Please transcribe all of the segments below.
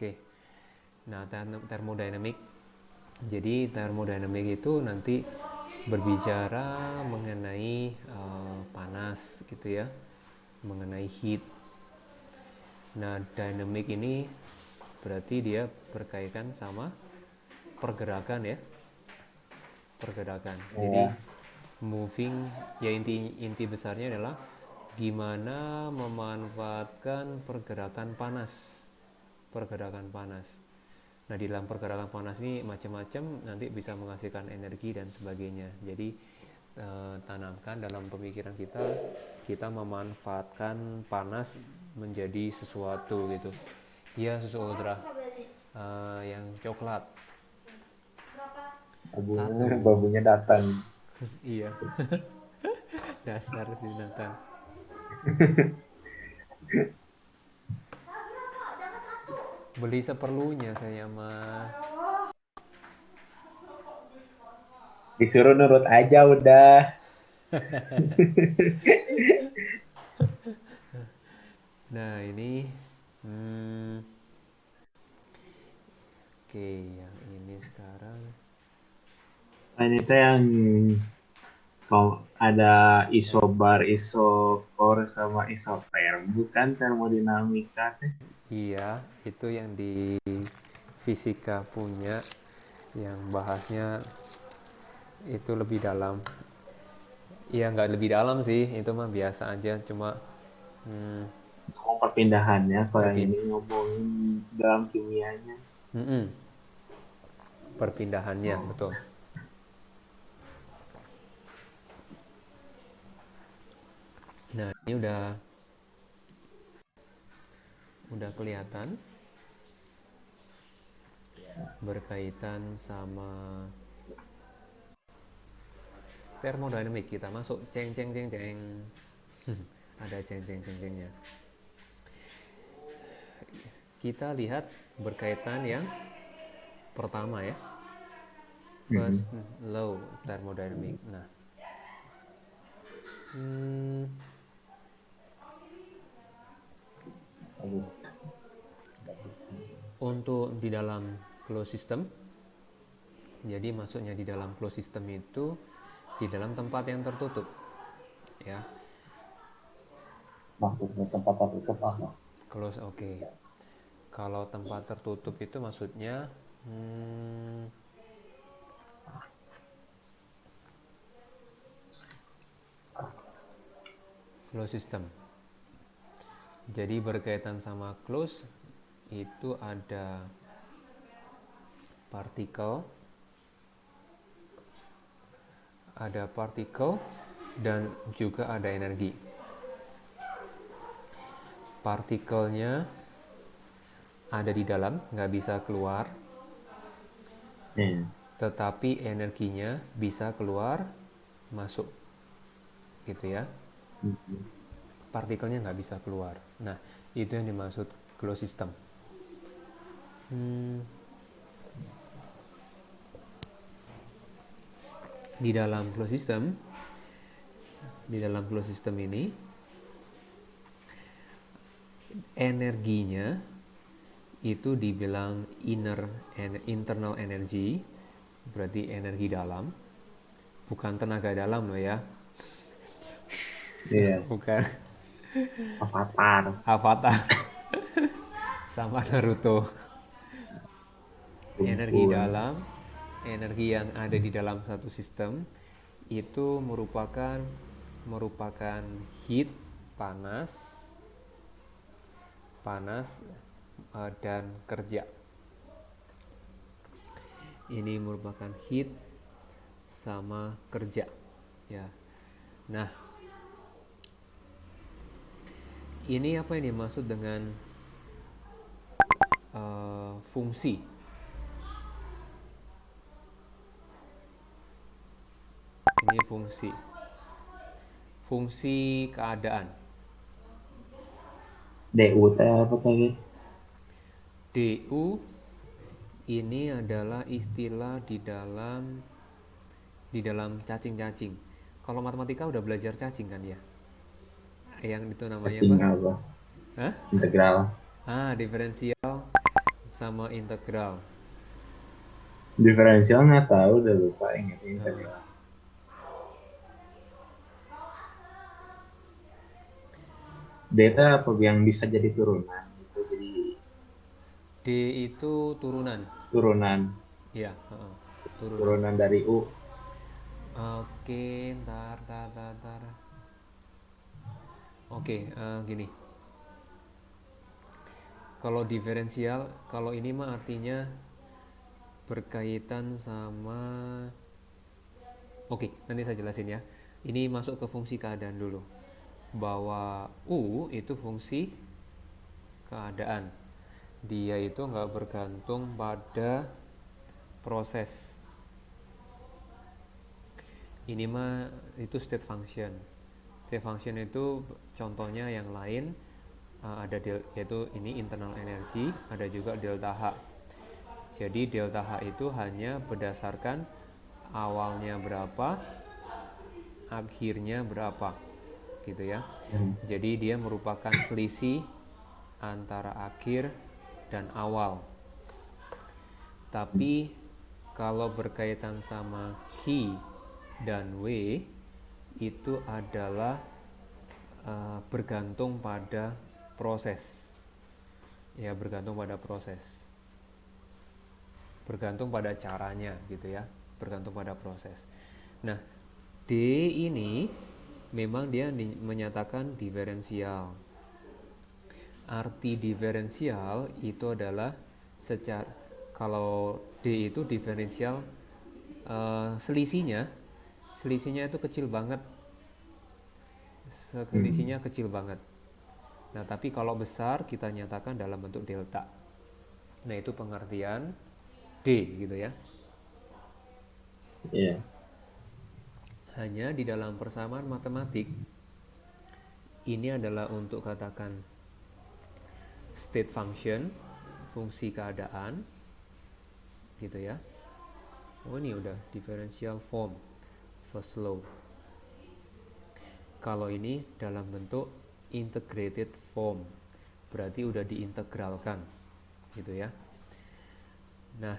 Oke. Nah, termodinamik. Jadi termodinamik itu nanti berbicara mengenai panas gitu ya, mengenai heat. Nah, dynamic ini berarti dia berkaitan sama pergerakan ya, pergerakan. Jadi Ya, moving ya, inti besarnya adalah gimana memanfaatkan pergerakan panas. Pergerakan panas. Nah, di dalam pergerakan panas ini macam-macam, nanti bisa menghasilkan energi dan sebagainya. Jadi tanamkan dalam pemikiran kita memanfaatkan panas menjadi sesuatu gitu. Iya, susu ultra. Yang coklat. babunya, Satu. babunya datang. Iya, dasar si Nathan. Beli seperlunya saya mah. Disuruh nurut aja udah. Nah, ini oke, yang ini sekarang. Nah, ini teh yang ada isobar, isocore sama isoterm, bukan termodinamika teh. Iya, itu yang di fisika punya, yang bahasnya itu lebih dalam. Iya, nggak lebih dalam sih, itu mah biasa aja, cuma hmm, Ngomong perpindahannya, kalau yang perpin ini ngomongin dalam kimianya. mm-mm, perpindahannya Oh. betul. Nah, ini udah kelihatan berkaitan sama termodinamik. Kita masuk ceng ceng ceng ceng. Ada ceng ceng ceng cengnya. Kita lihat berkaitan yang pertama ya, first Mm-mm. law thermodynamic. Nah, hmm, Aduh. untuk di dalam closed system, jadi maksudnya di dalam closed system itu di dalam tempat yang tertutup ya. Maksudnya tempat tertutup apa? Close, oke. Okay. Kalau tempat tertutup itu maksudnya closed system. Jadi berkaitan sama close itu ada partikel, dan juga ada energi. Partikelnya ada di dalam, nggak bisa keluar, Ya. tetapi energinya bisa keluar, masuk, gitu ya. Mm-mm. Partikelnya nggak bisa keluar. Nah, itu yang dimaksud closed system. Hmm, di dalam closed system, ini energinya itu dibilang internal energy, berarti energi dalam, bukan tenaga dalam loh ya. Iya, Bukan avatar. Avatar sama Naruto. Energi Kumpul. dalam, energi yang ada di dalam satu sistem itu merupakan heat, panas, dan kerja. Ini merupakan heat sama kerja ya. Nah, ini apa yang dimaksud dengan fungsi? Ini fungsi keadaan. DU teh apa tadi? DU ini adalah istilah di dalam cacing-cacing. Kalau matematika udah belajar cacing kan ya? Yang itu namanya Cacing apa? apa? Hah? Integral. Diferensial sama integral. Diferensial nggak tahu, udah lupa ingat tadi. Nah, Data apa yang bisa jadi turunan gitu, jadi D itu turunan. turunan Ya, turunan. turunan dari U. Oke, ntar. Oke, gini. Kalau diferensial, kalau ini mah artinya berkaitan sama. Oke, nanti saya jelasin ya. Ini masuk ke fungsi keadaan dulu. Bahwa U itu fungsi keadaan. Dia itu nggak bergantung pada proses. Ini mah itu state function. State function itu contohnya yang lain ada yaitu ini internal energy, ada juga delta H. Jadi delta H itu hanya berdasarkan awalnya berapa, akhirnya berapa, gitu ya. Jadi dia merupakan selisih antara akhir dan awal. Tapi kalau berkaitan sama Q dan W itu adalah bergantung pada proses. Ya, bergantung pada proses. Bergantung pada caranya gitu ya. Bergantung pada proses. Nah, D ini memang dia menyatakan diferensial. Arti diferensial itu adalah secara kalau D itu diferensial selisihnya itu kecil banget. Selisihnya kecil banget. Nah, tapi kalau besar kita nyatakan dalam bentuk delta. Nah, itu pengertian D gitu ya. Iya. Hanya di dalam persamaan matematik ini adalah untuk katakan state function, fungsi keadaan gitu ya. Oh, ini udah differential form, first law. Kalau ini dalam bentuk integrated form, berarti udah diintegralkan gitu ya. Nah,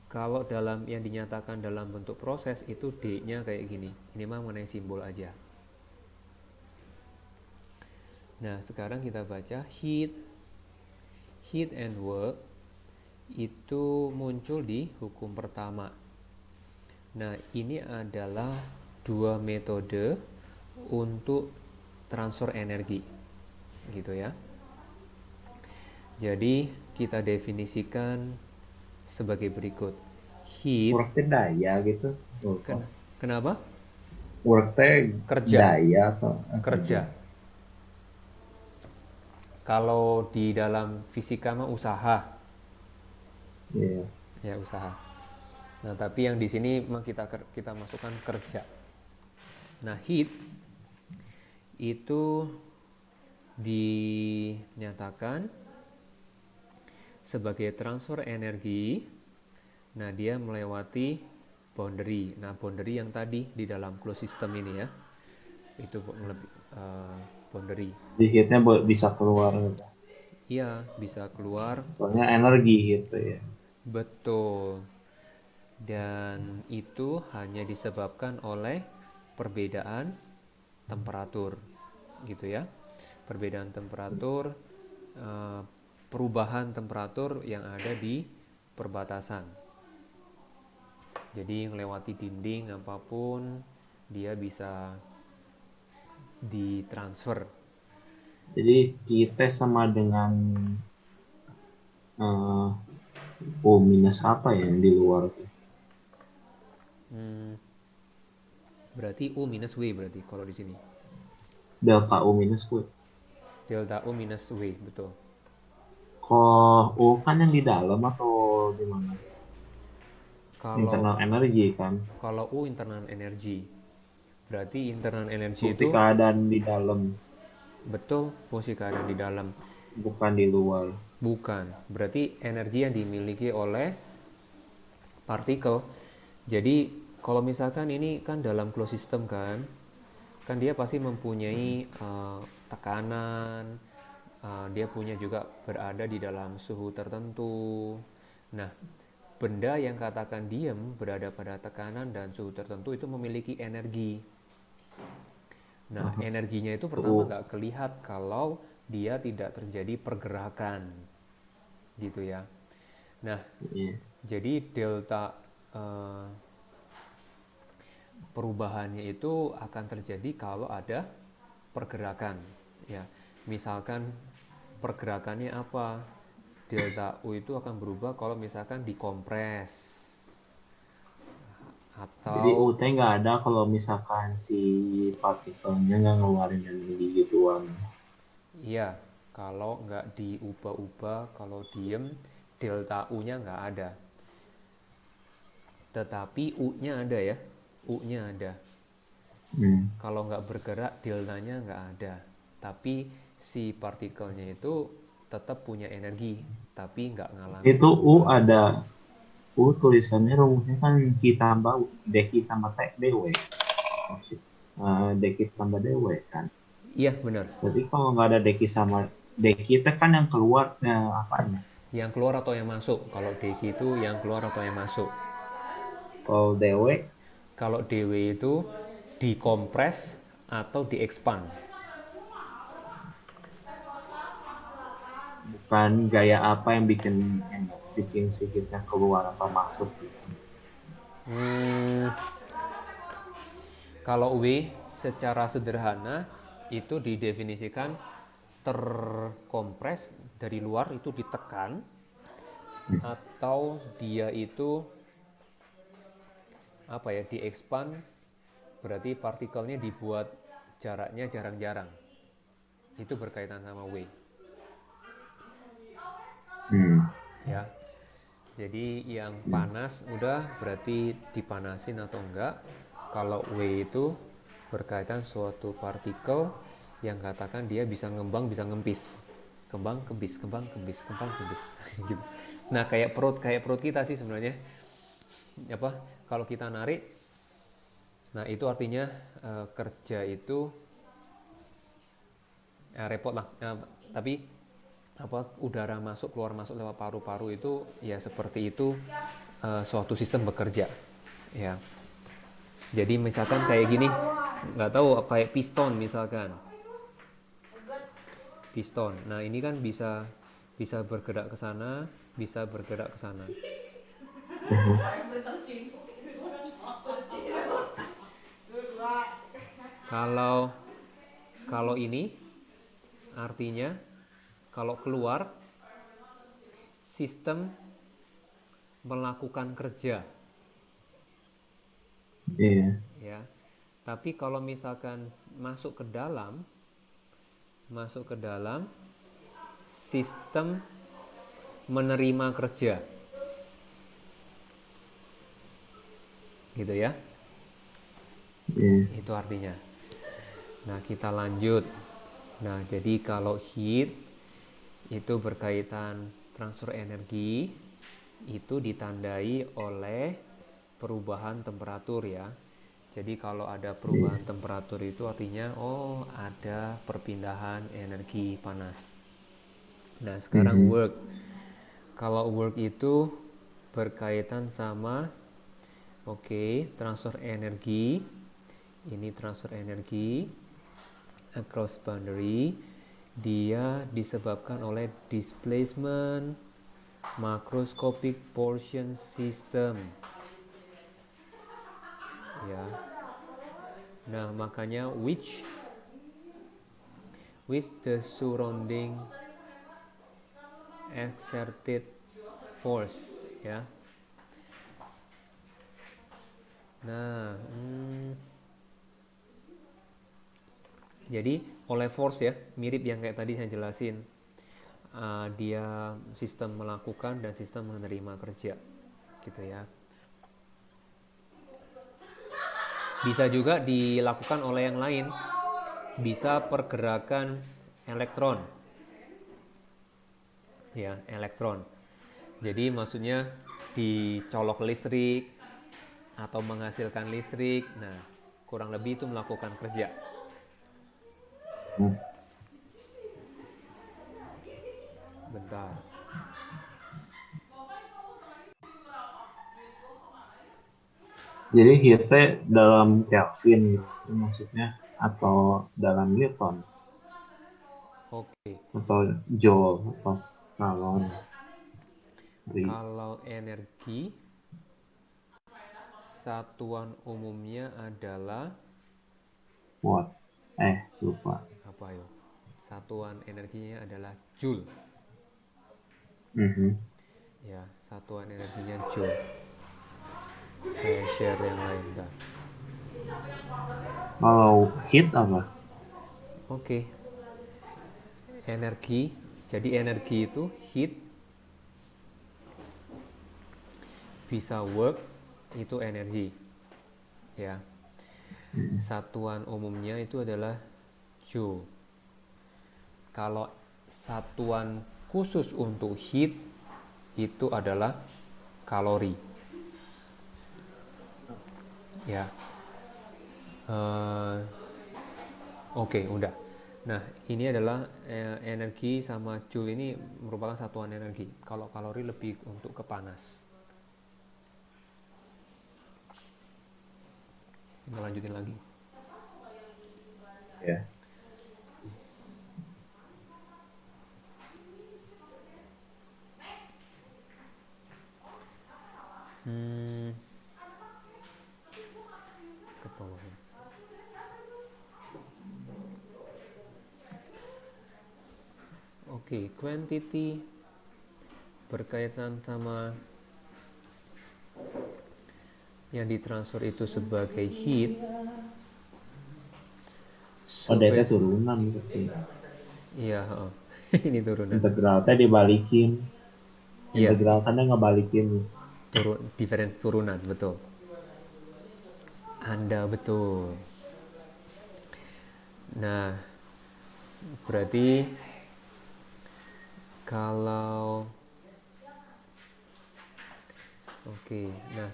kalau dalam yang dinyatakan dalam bentuk proses itu D-nya kayak gini. Ini mah mengenai simbol aja. Nah, sekarang kita baca heat and work itu muncul di hukum pertama. Nah, ini adalah dua metode untuk transfer energi gitu ya. Jadi kita definisikan sebagai berikut. Heat. Worknya daya gitu. Kenapa? Worknya Kerja. daya atau Kerja. Kalau di dalam fisika mah usaha. Iya. Ya, usaha. Nah, tapi yang di sini mah kita masukkan kerja. Nah, heat itu dinyatakan sebagai transfer energi. Nah, dia melewati boundary. Nah, boundary yang tadi di dalam closed system ini ya. Itu boundary. Jadi heatnya bisa keluar gitu. Iya, bisa keluar. Soalnya energi gitu ya. Betul. Dan itu hanya disebabkan oleh perbedaan temperatur gitu ya. Perbedaan temperatur, perubahan temperatur yang ada di perbatasan. Jadi melewati dinding apapun dia bisa ditransfer. Jadi kita sama dengan O minus apa ya yang di luar? Berarti U minus W berarti kalau di sini. Delta U minus W. Delta U minus W, betul. Kok U kan yang di dalam atau di mana? Internal Kalau energi kan. U internal energy. Berarti internal energy Fungsi itu keadaan di dalam, betul fungsi keadaan di dalam. bukan di luar. Bukan. Berarti energi yang dimiliki oleh partikel. Jadi kalau misalkan ini kan dalam closed system kan dia pasti mempunyai tekanan, dia punya juga berada di dalam suhu tertentu. Nah, benda yang katakan diam berada pada tekanan dan suhu tertentu itu memiliki energi. Nah, energinya itu pertama nggak kelihatan kalau dia tidak terjadi pergerakan, gitu ya. Nah, jadi delta perubahannya itu akan terjadi kalau ada pergerakan. Ya, misalkan pergerakannya apa? Delta U itu akan berubah kalau misalkan dikompres Jadi atau UT nggak ada kalau misalkan si partikelnya nggak ngeluarin energi gituan. iya, kalau nggak diubah-ubah, kalau diem, delta U-nya nggak ada. Tetapi U-nya ada ya, U-nya ada. Kalau nggak bergerak, deltanya nggak ada. Tapi si partikelnya itu tetap punya energi, tapi nggak ngalamin Itu U perubahan. ada tulisannya rumusnya kan Q tambah Dq sama T dw. Dq tambah dw kan. Iya benar. Berarti kalau nggak ada Dq sama Dq itu kan yang keluar apanya? Yang keluar atau yang masuk? Kalau DQ itu yang keluar atau yang masuk? Kalau dw Kalau DW itu dikompres atau diekspand. bukan gaya apa yang bikin sikitnya keluar apa masuk gitu. Hmm, kalau W secara sederhana itu didefinisikan terkompres dari luar itu ditekan, atau dia itu apa ya, diekspand, berarti partikelnya dibuat jaraknya jarang-jarang. Itu berkaitan sama W ya. Jadi yang panas udah berarti dipanasin atau enggak. Kalau W itu berkaitan suatu partikel yang katakan dia bisa ngembang, bisa ngempis. Kembang, kempis, kembang, kempis, kembang, kempis. Gitu. Nah, kayak perut kita sih sebenarnya. Apa? Kalau kita narik, nah itu artinya kerja itu repot lah. Tapi apa, udara masuk keluar masuk lewat paru-paru itu ya seperti itu, suatu sistem bekerja ya. Jadi misalkan kayak gini, nggak tahu kayak piston misalkan, piston. Nah ini kan bisa bisa bergerak ke sana, bisa bergerak ke sana. Kalau kalau ini artinya kalau keluar sistem melakukan kerja Iya. ya. Tapi kalau misalkan masuk ke dalam sistem menerima kerja, gitu ya. Iya. Itu artinya. Nah, kita lanjut. Nah, jadi kalau heat itu berkaitan transfer energi, itu ditandai oleh perubahan temperatur ya. Jadi kalau ada perubahan temperatur itu artinya ada perpindahan energi panas. Nah, sekarang work. Kalau work itu berkaitan sama transfer energi. Ini transfer energi across boundary. Dia disebabkan oleh displacement macroscopic portion system. Ya. Nah, makanya which the surrounding exerted force ya. Nah, jadi oleh force ya, mirip yang kayak tadi saya jelasin. Dia sistem melakukan dan sistem menerima kerja, gitu ya. Bisa juga dilakukan oleh yang lain. Bisa pergerakan elektron. Ya, elektron. Jadi maksudnya dicolok listrik atau menghasilkan listrik. Nah, kurang lebih itu melakukan kerja. bentar. Jadi heatnya dalam Kelvin gitu maksudnya atau dalam Newton Oke, atau Joule atau kalori. kalau energi satuan umumnya adalah Watt. Lupa. apa ya? Satuan energinya adalah joule. Mhm. Ya, satuan energinya joule. Saya share yang lain dah. Kalau heat apa? Oke, energi. Jadi energi itu heat bisa work itu energi. Ya. Mhm. Satuan umumnya itu adalah joule. Kalau satuan khusus untuk heat itu adalah kalori. Ya. Eh, Oke, udah. Nah, ini adalah energi sama joule ini merupakan satuan energi. Kalau kalori lebih untuk ke panas. Kita lanjutin lagi. Ya. Hmm, ke bawah. Oke, quantity berkaitan sama yang ditransfer itu sebagai heat. Oh, data Surface, turunan berarti. iya, ini turunan. Integralnya dibalikin. Iya, Integral kan ngebalikin. difference turunan, betul. Anda betul. Nah, berarti kalau oke, nah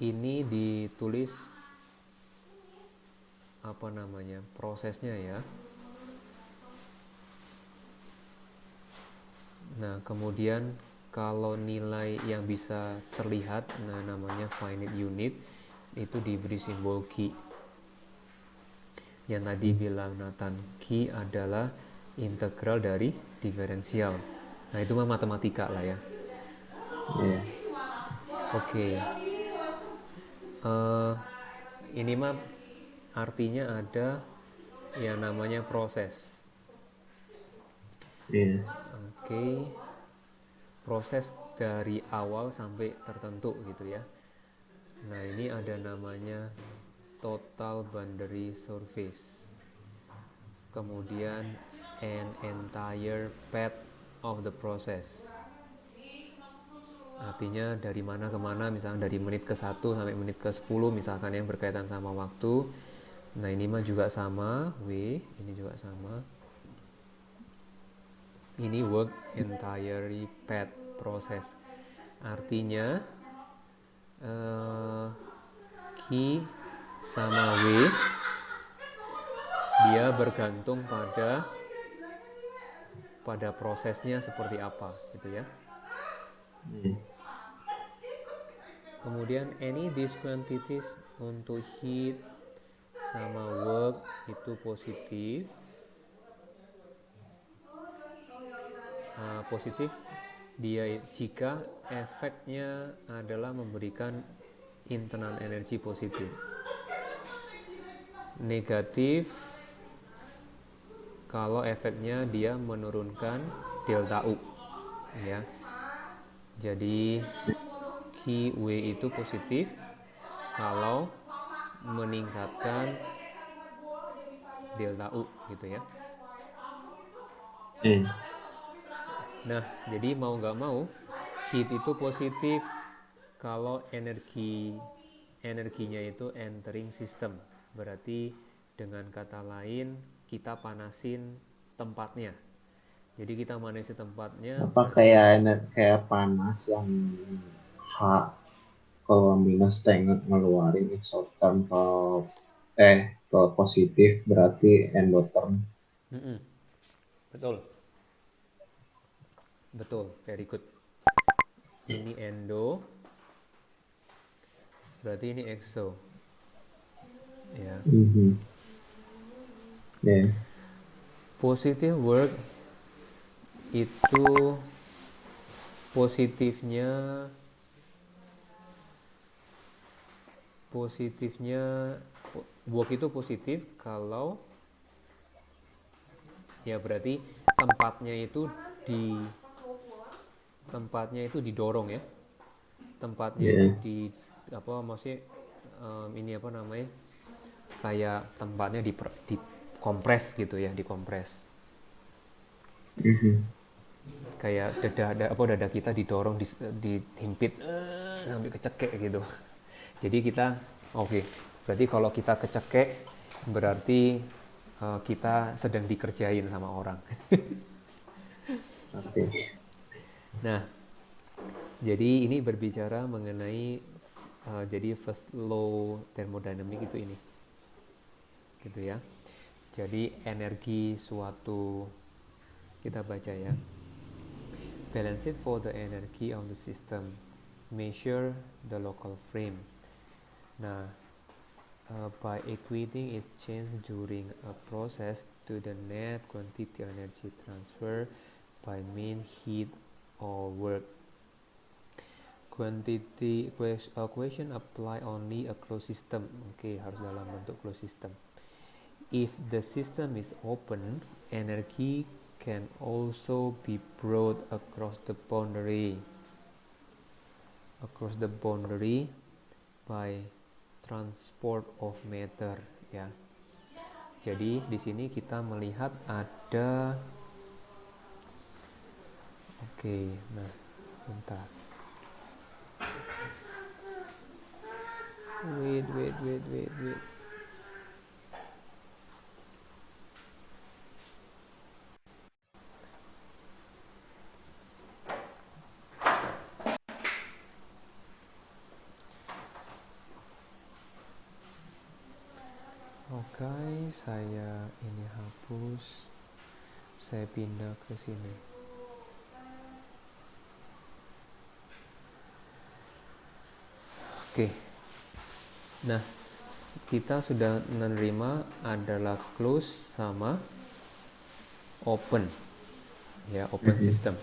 ini ditulis apa namanya prosesnya ya. Nah, kemudian kalau nilai yang bisa terlihat, nah namanya finite unit, itu diberi simbol Q. Yang tadi bilang Nathan, Q adalah integral dari diferensial. Nah, itu mah matematika lah ya. Iya. Oke. Eh, ini mah artinya ada yang namanya proses. Iya. Oke. Proses dari awal sampai tertentu gitu ya. Nah, ini ada namanya total boundary surface. Kemudian an entire path of the process. Artinya dari mana ke mana, misalnya dari menit ke 1 sampai menit ke 10 misalkan yang berkaitan sama waktu. Nah, ini mah juga sama, W, ini juga sama. Ini work entirely path process. Artinya Q sama W dia bergantung pada prosesnya seperti apa gitu ya. Iya. Kemudian any these quantities untuk heat sama work itu positif. Positif dia jika efeknya adalah memberikan internal energi positif. Negatif kalau efeknya dia menurunkan delta U ya. Jadi QW itu positif kalau meningkatkan delta U gitu ya. Iya. Nah, jadi mau nggak mau heat itu positif kalau energinya itu entering system. Berarti dengan kata lain kita panasin tempatnya. Jadi kita panasin tempatnya Apa berarti kayak panas yang H kalau minus tengah ngeluarin exotherm ke positif berarti endotherm. mm-mm, betul. Betul, very good. Ini endo, berarti ini exo. Ya. Yeah. Positive work itu positifnya work itu positif kalau ya berarti tempatnya itu didorong ya. Tempatnya itu di apa maksudnya ini apa namanya? Kayak tempatnya di kompres gitu ya, dikompres. Kayak dada kita didorong, dihimpit sampai kecekek gitu. Jadi kita berarti kalau kita kecekek berarti kita sedang dikerjain sama orang. Nah, jadi ini berbicara mengenai jadi first law thermodynamic itu ini, gitu ya. Jadi energi suatu, kita baca ya. Balance it for the energy of the system. Measure the local frame. Nah, by equating its change during a process to the net quantity of energy transfer by mean heat or work. Quantity equation apply only a closed system. Harus dalam bentuk closed system. If the system is open, energy can also be brought across the boundary by transport of matter ya. Jadi di sini kita melihat ada nah bentar. Wait. Oke, saya ini hapus. Saya pindah ke sini. Oke. Nah, kita sudah menerima adalah close sama open. Ya, open system.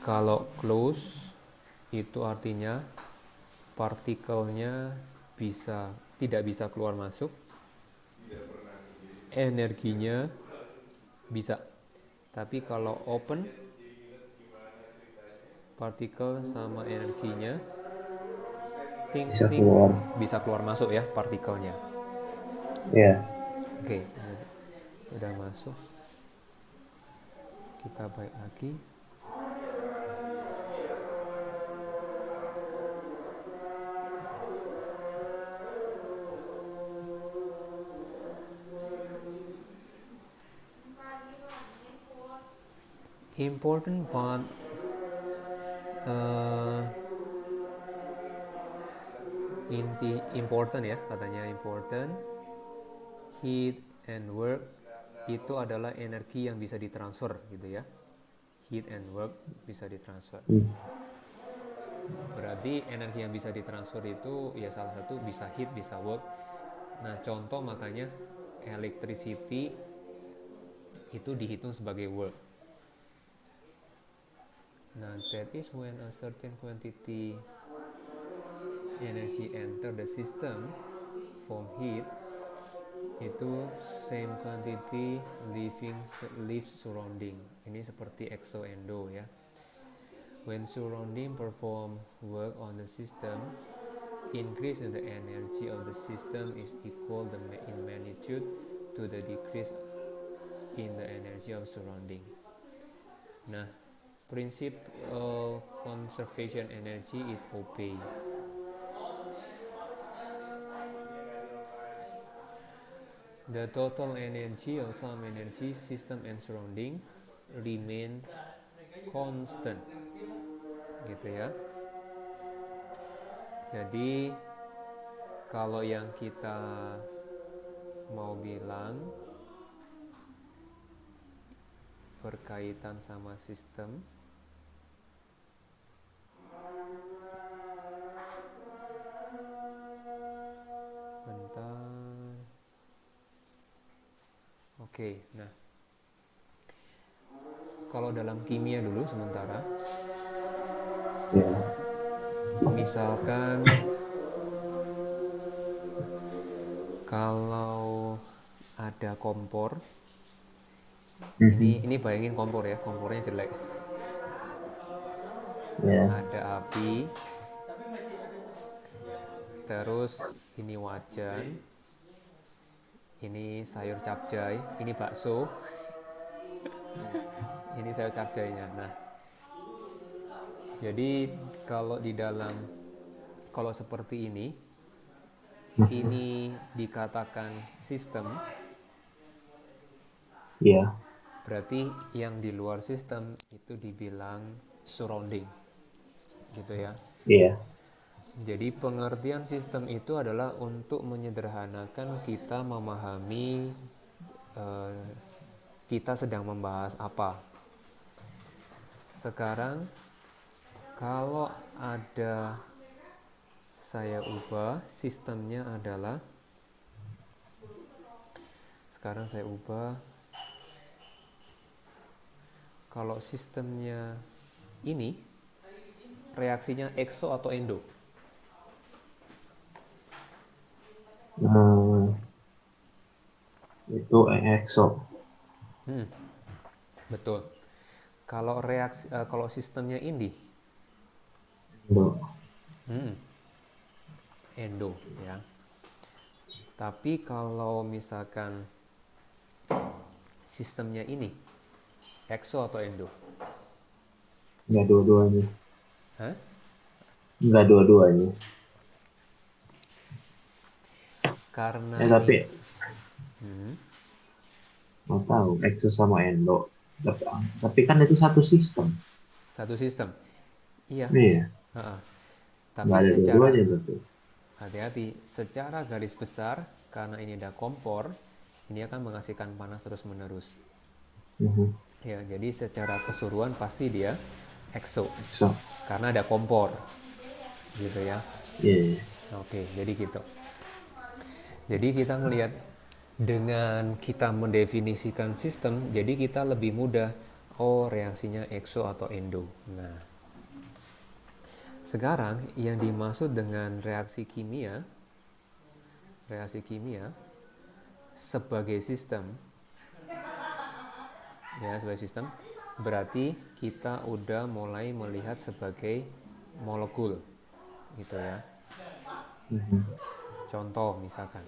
Kalau close itu artinya partikelnya tidak bisa keluar masuk, energinya bisa. Tapi kalau open, partikel sama energinya bisa keluar masuk ya partikelnya. Oke, udah masuk. Kita balik lagi. Important part important ya, katanya important. Heat and work itu adalah energi yang bisa ditransfer gitu ya. Heat and work bisa ditransfer. Berarti energi yang bisa ditransfer itu ya salah satu bisa heat, bisa work. Nah, contoh makanya electricity itu dihitung sebagai work. Nah, that is when a certain quantity energy enter the system from heat, itu same quantity leaves surrounding. Ini seperti exo endo ya. When surrounding perform work on the system, increase in the energy of the system is equal in magnitude to the decrease in the energy of surrounding. Nah, prinsip conservation energy is obey. The total energy of some energy system and surrounding remain constant. Gitu ya. Jadi kalau yang kita mau bilang berkaitan sama sistem. Bentar. Oke, nah kalau dalam kimia dulu sementara, Ya. misalkan kalau ada kompor, ini bayangin kompor ya, kompornya jelek. Ya. Ada api, terus ini wajan, ini sayur capcay, ini bakso, ini sayur capcaynya. Nah, jadi kalau seperti ini dikatakan sistem, Ya. berarti yang di luar sistem itu dibilang surrounding, gitu ya. Iya. Jadi pengertian sistem itu adalah untuk menyederhanakan kita memahami kita sedang membahas apa. Sekarang kalau ada saya ubah sistemnya adalah, sekarang saya ubah, kalau sistemnya ini reaksinya exo atau endo? Itu EXO. Betul. Kalau sistemnya ini Endo. endo ya. Tapi kalau misalkan sistemnya ini exo atau endo? Enggak dua-duanya. Hah? Enggak dua-duanya. Karena Tapi ini mau tahu EXO sama Endo. Tapi kan itu satu sistem. satu sistem. Iya. Iya. Tapi Nggak ada secara dua-duanya berarti. hati-hati, secara garis besar karena ini ada kompor, ini akan menghasilkan panas terus-menerus. Ya, jadi secara keseluruhan pasti dia exo. EXO. Karena ada kompor. Gitu ya. Iya. Oke, jadi gitu. Jadi kita melihat dengan kita mendefinisikan sistem, jadi kita lebih mudah, reaksinya exo atau endo. Nah, sekarang yang dimaksud dengan reaksi kimia sebagai sistem, ya sebagai sistem, berarti kita udah mulai melihat sebagai molekul, gitu ya. Contoh misalkan,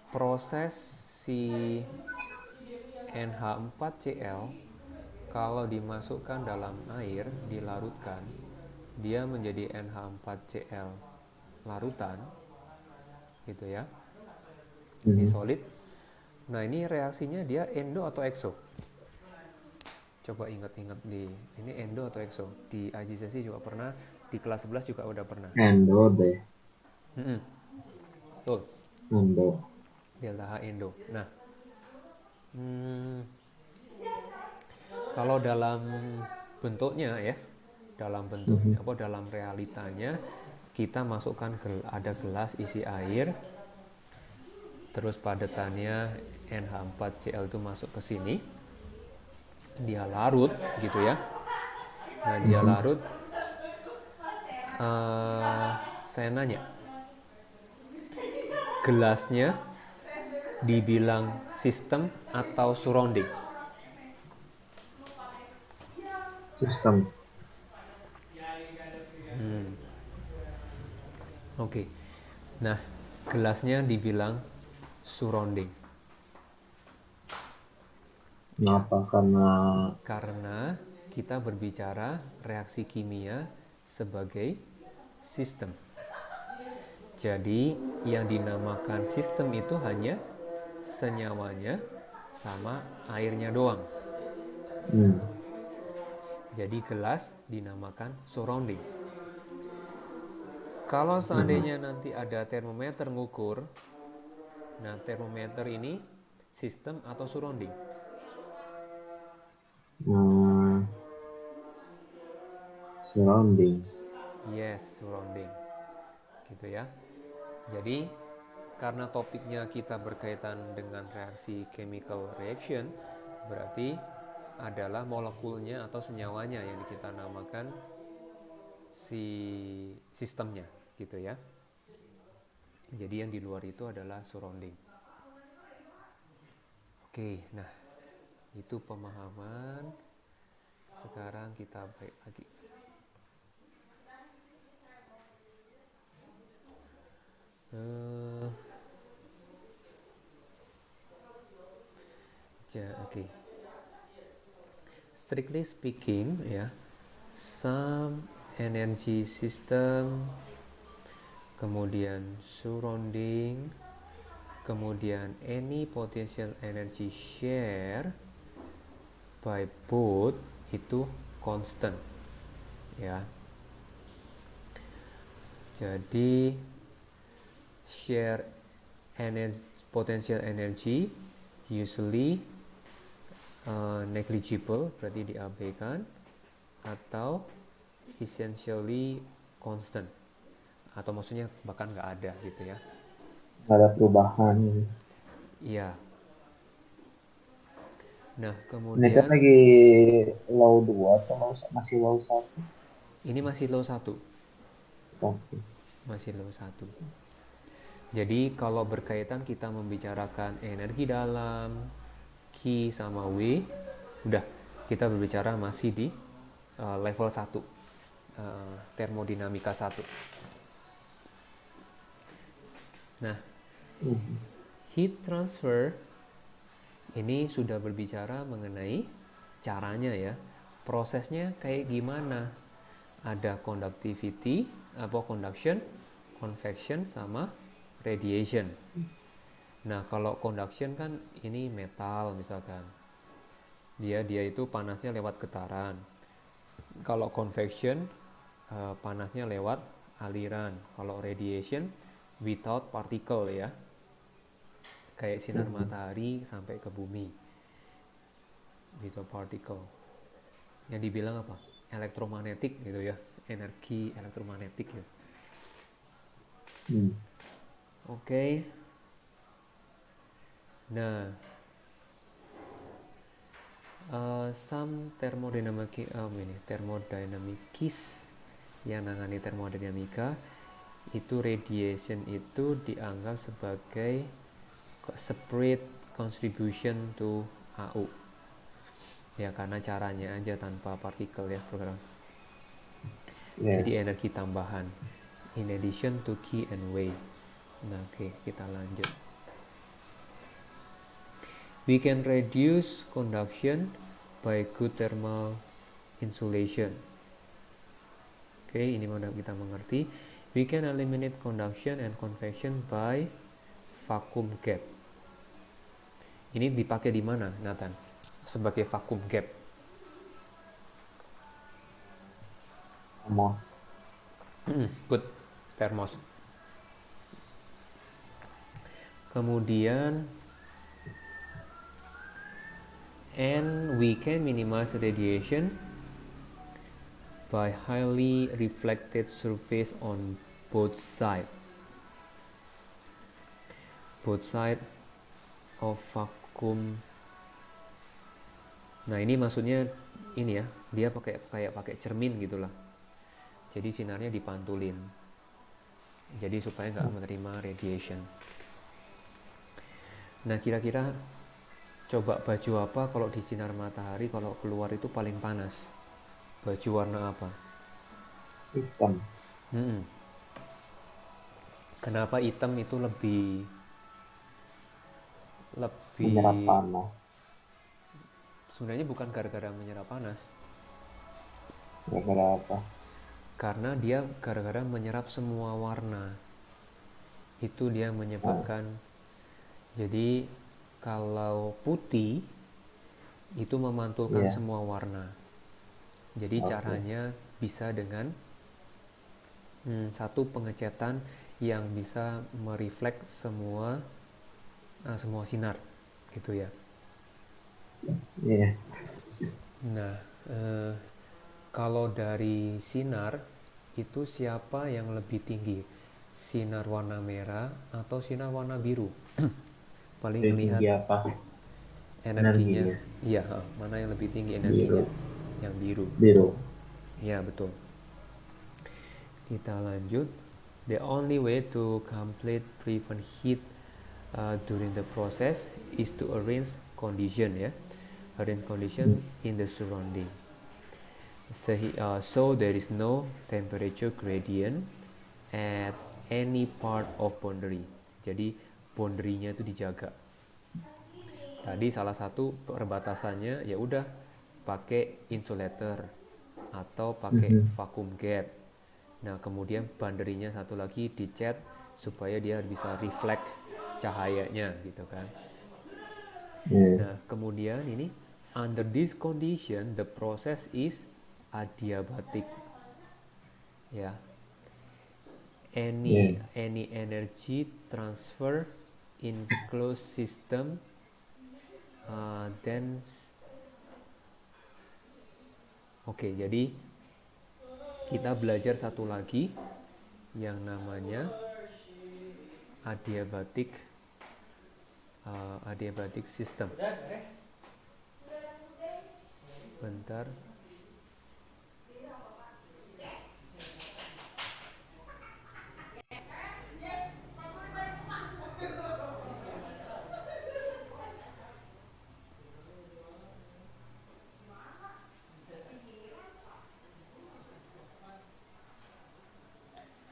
proses si NH4Cl kalau dimasukkan dalam air, dilarutkan, dia menjadi NH4Cl larutan, gitu ya. Ini solid. Nah, ini reaksinya dia endo atau exo? Coba ingat-ingat ini endo atau exo? Di IGCSE juga pernah, di kelas 11 juga udah pernah. Endo deh. Tuh. Endo. Delta H endo. Nah, kalau dalam bentuknya ya, dalam realitanya, kita masukkan ada gelas isi air, terus padatannya NH4Cl itu masuk ke sini, dia larut gitu ya. Nah, dia larut, saya nanya, gelasnya dibilang sistem atau surrounding? Sistem. Oke. Nah, gelasnya dibilang surrounding. Kenapa? Karena kita berbicara reaksi kimia sebagai sistem. Jadi, yang dinamakan sistem itu hanya senyawanya sama airnya doang. Jadi gelas dinamakan surrounding. Kalau seandainya nanti ada termometer ngukur, nah termometer ini sistem atau surrounding? Surrounding. Yes, surrounding. Gitu ya. Jadi karena topiknya kita berkaitan dengan reaksi chemical reaction, berarti adalah molekulnya atau senyawanya yang kita namakan si sistemnya, gitu ya. Jadi yang di luar itu adalah surrounding. Oke, nah itu pemahaman. Sekarang kita balik lagi. Oke. Strictly speaking, ya, some energy system, kemudian surrounding, kemudian any potential energy share by both itu constant, ya. Jadi share energy, potential energy usually negligible, berarti diabaikan, atau essentially constant, atau maksudnya bahkan nggak ada gitu ya. Nggak ada perubahan. Iya. Nah Ini kan kemudian lagi low 2 atau masih low 1? ini masih low 1, Oke. masih low 1. Jadi kalau berkaitan kita membicarakan energi dalam, Q sama W, udah kita berbicara masih di level 1, termodinamika 1. Nah, heat transfer ini sudah berbicara mengenai caranya ya. Prosesnya kayak gimana? Ada conductivity, conduction, convection, sama radiation. Nah, kalau conduction kan ini metal misalkan. Dia itu panasnya lewat getaran. Kalau convection panasnya lewat aliran. Kalau radiation without particle ya. Kayak sinar matahari sampai ke bumi. Without particle. Yang dibilang apa? Elektromagnetik gitu ya. Energi elektromagnetik ya. Oke. Nah, some thermodynamics yang nangani termodinamika itu radiation itu dianggap sebagai separate contribution to AU ya, karena caranya aja tanpa partikel ya program. Jadi energi tambahan in addition to Q and W. Nah oke, kita lanjut. We can reduce conduction by good thermal insulation. Oke, ini mudah kita mengerti. We can eliminate conduction and convection by vacuum gap. Ini dipakai di mana, Nathan? Sebagai vacuum gap. Thermos. Good, thermos. Kemudian and we can minimize radiation by highly reflected surface on both sides of vacuum. Nah ini maksudnya ini ya, dia pakai cermin gitulah. Jadi sinarnya dipantulin. Jadi supaya nggak menerima radiation. Nah kira-kira coba baju apa kalau di sinar matahari kalau keluar itu paling panas? Baju warna apa? Hitam. Kenapa hitam itu lebih Menyerap panas. Sebenarnya bukan gara-gara menyerap panas. Gara-gara apa? Karena dia gara-gara menyerap semua warna. Itu dia menyebabkan. Jadi kalau putih itu memantulkan semua warna. Jadi caranya bisa dengan satu pengecatan yang bisa mereflek semua sinar gitu ya. Iya. Nah Kalau dari sinar, itu siapa yang lebih tinggi? Sinar warna merah atau sinar warna biru? Paling Lebih kelihatan tinggi apa energinya. energinya? Iya, mana yang lebih tinggi energinya? Biru. Yang biru. Biru. Ya, betul. Kita lanjut. The only way to complete prevent heat during the process is to arrange condition, ya. Arrange condition in the surrounding. So there is no temperature gradient at any part of boundary. Jadi boundary-nya itu dijaga. Tadi salah satu perbatasannya ya udah pakai insulator atau pakai vacuum gap. Nah, kemudian boundary-nya satu lagi dicat supaya dia bisa reflect cahayanya gitu kan. Nah, kemudian ini under this condition the process is adiabatic. Ya. Any energy transfer in closed system then oke, jadi kita belajar satu lagi yang namanya adiabatic system. Bentar.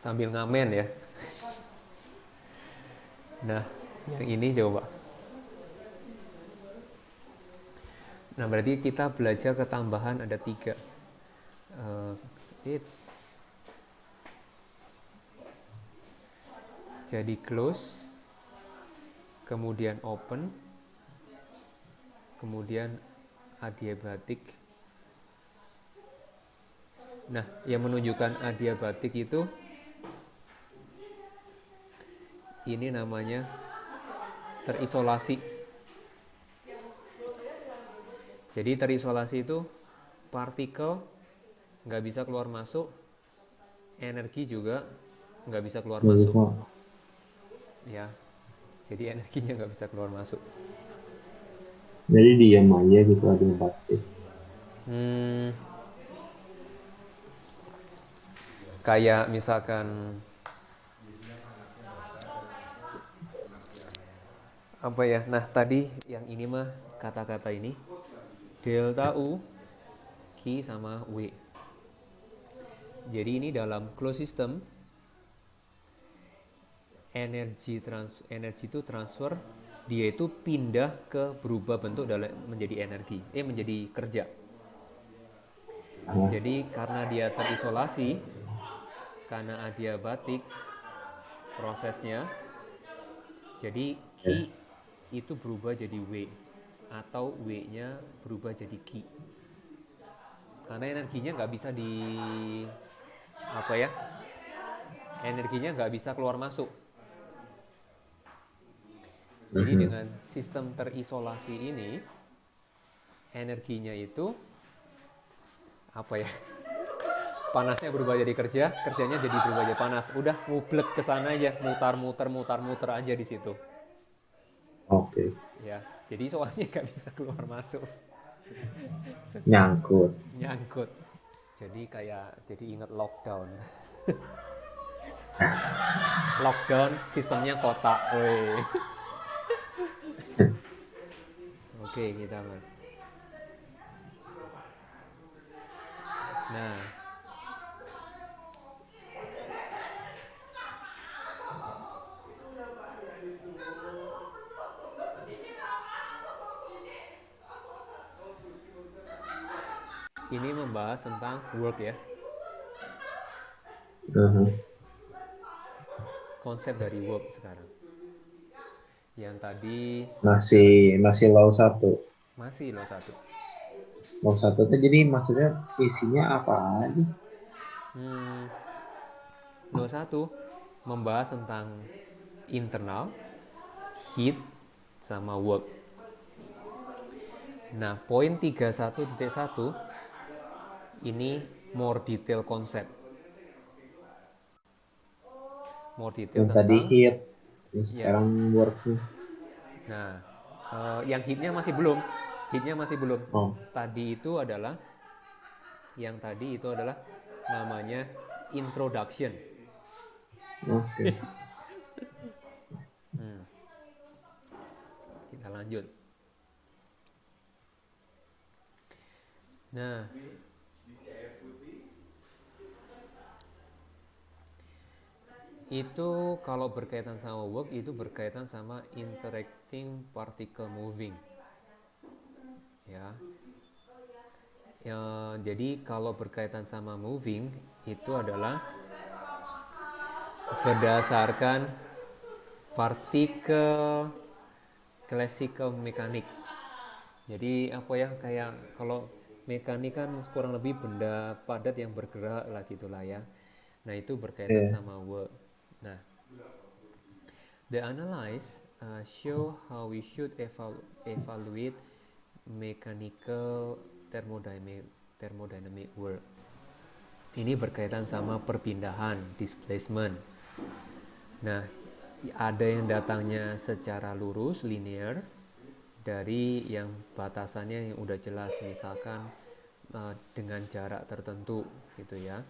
Sambil ngamen ya. Nah, yang ini coba. Nah, berarti kita belajar ketambahan ada 3. Jadi close, kemudian open, kemudian adiabatic. Nah, yang menunjukkan adiabatic itu ini namanya terisolasi. Jadi terisolasi itu partikel nggak bisa keluar masuk, energi juga nggak bisa keluar masuk. Ya, jadi energinya nggak bisa keluar masuk. Jadi diam aja gitu adiabatik. Kayak misalkan apa ya? Nah, tadi yang ini mah kata-kata ini delta U, Q sama W. Jadi ini dalam closed system energi itu transfer, dia itu pindah ke berubah bentuk menjadi energi, menjadi kerja. Jadi karena dia terisolasi, karena adiabatik prosesnya, jadi Q itu berubah jadi W atau W-nya berubah jadi Q. Karena energinya nggak bisa energinya nggak bisa keluar masuk. Jadi dengan sistem terisolasi ini, energinya itu panasnya berubah jadi kerja, kerjanya jadi berubah jadi panas. Udah ngublek ke sana aja, mutar-muter aja di situ. Oke. Ya, jadi soalnya nggak bisa keluar masuk. Nyangkut. Jadi jadi ingat lockdown. Lockdown sistemnya kotak. Oke, kita mulai. Nah, ini membahas tentang work ya. Konsep dari work sekarang. Yang tadi masih law 1. Masih law 1. Law 1 itu jadi maksudnya isinya apa aja? Law 1 membahas tentang internal, heat, sama work. Nah, poin 31.1 Ini more detail konsep, more detail Yang tadi tentang hit, yang ya. sekarang work. Nah, yang hitnya masih belum. Oh, Yang tadi itu adalah namanya introduction. oke. Kita lanjut. Nah, itu kalau berkaitan sama work itu berkaitan sama interacting particle moving. Ya. Ya, jadi kalau berkaitan sama moving itu adalah berdasarkan partikel classical mechanics. Jadi apa ya, kayak kalau mekanik kan kurang lebih benda padat yang bergerak lah gitulah ya. Nah, itu berkaitan Iya. sama work. Nah, the analyze show how we should evaluate mechanical thermodynamic work. Ini berkaitan sama perpindahan, displacement. Nah, ada yang datangnya secara lurus, linear, dari yang batasannya yang udah jelas, misalkan dengan jarak tertentu gitu ya.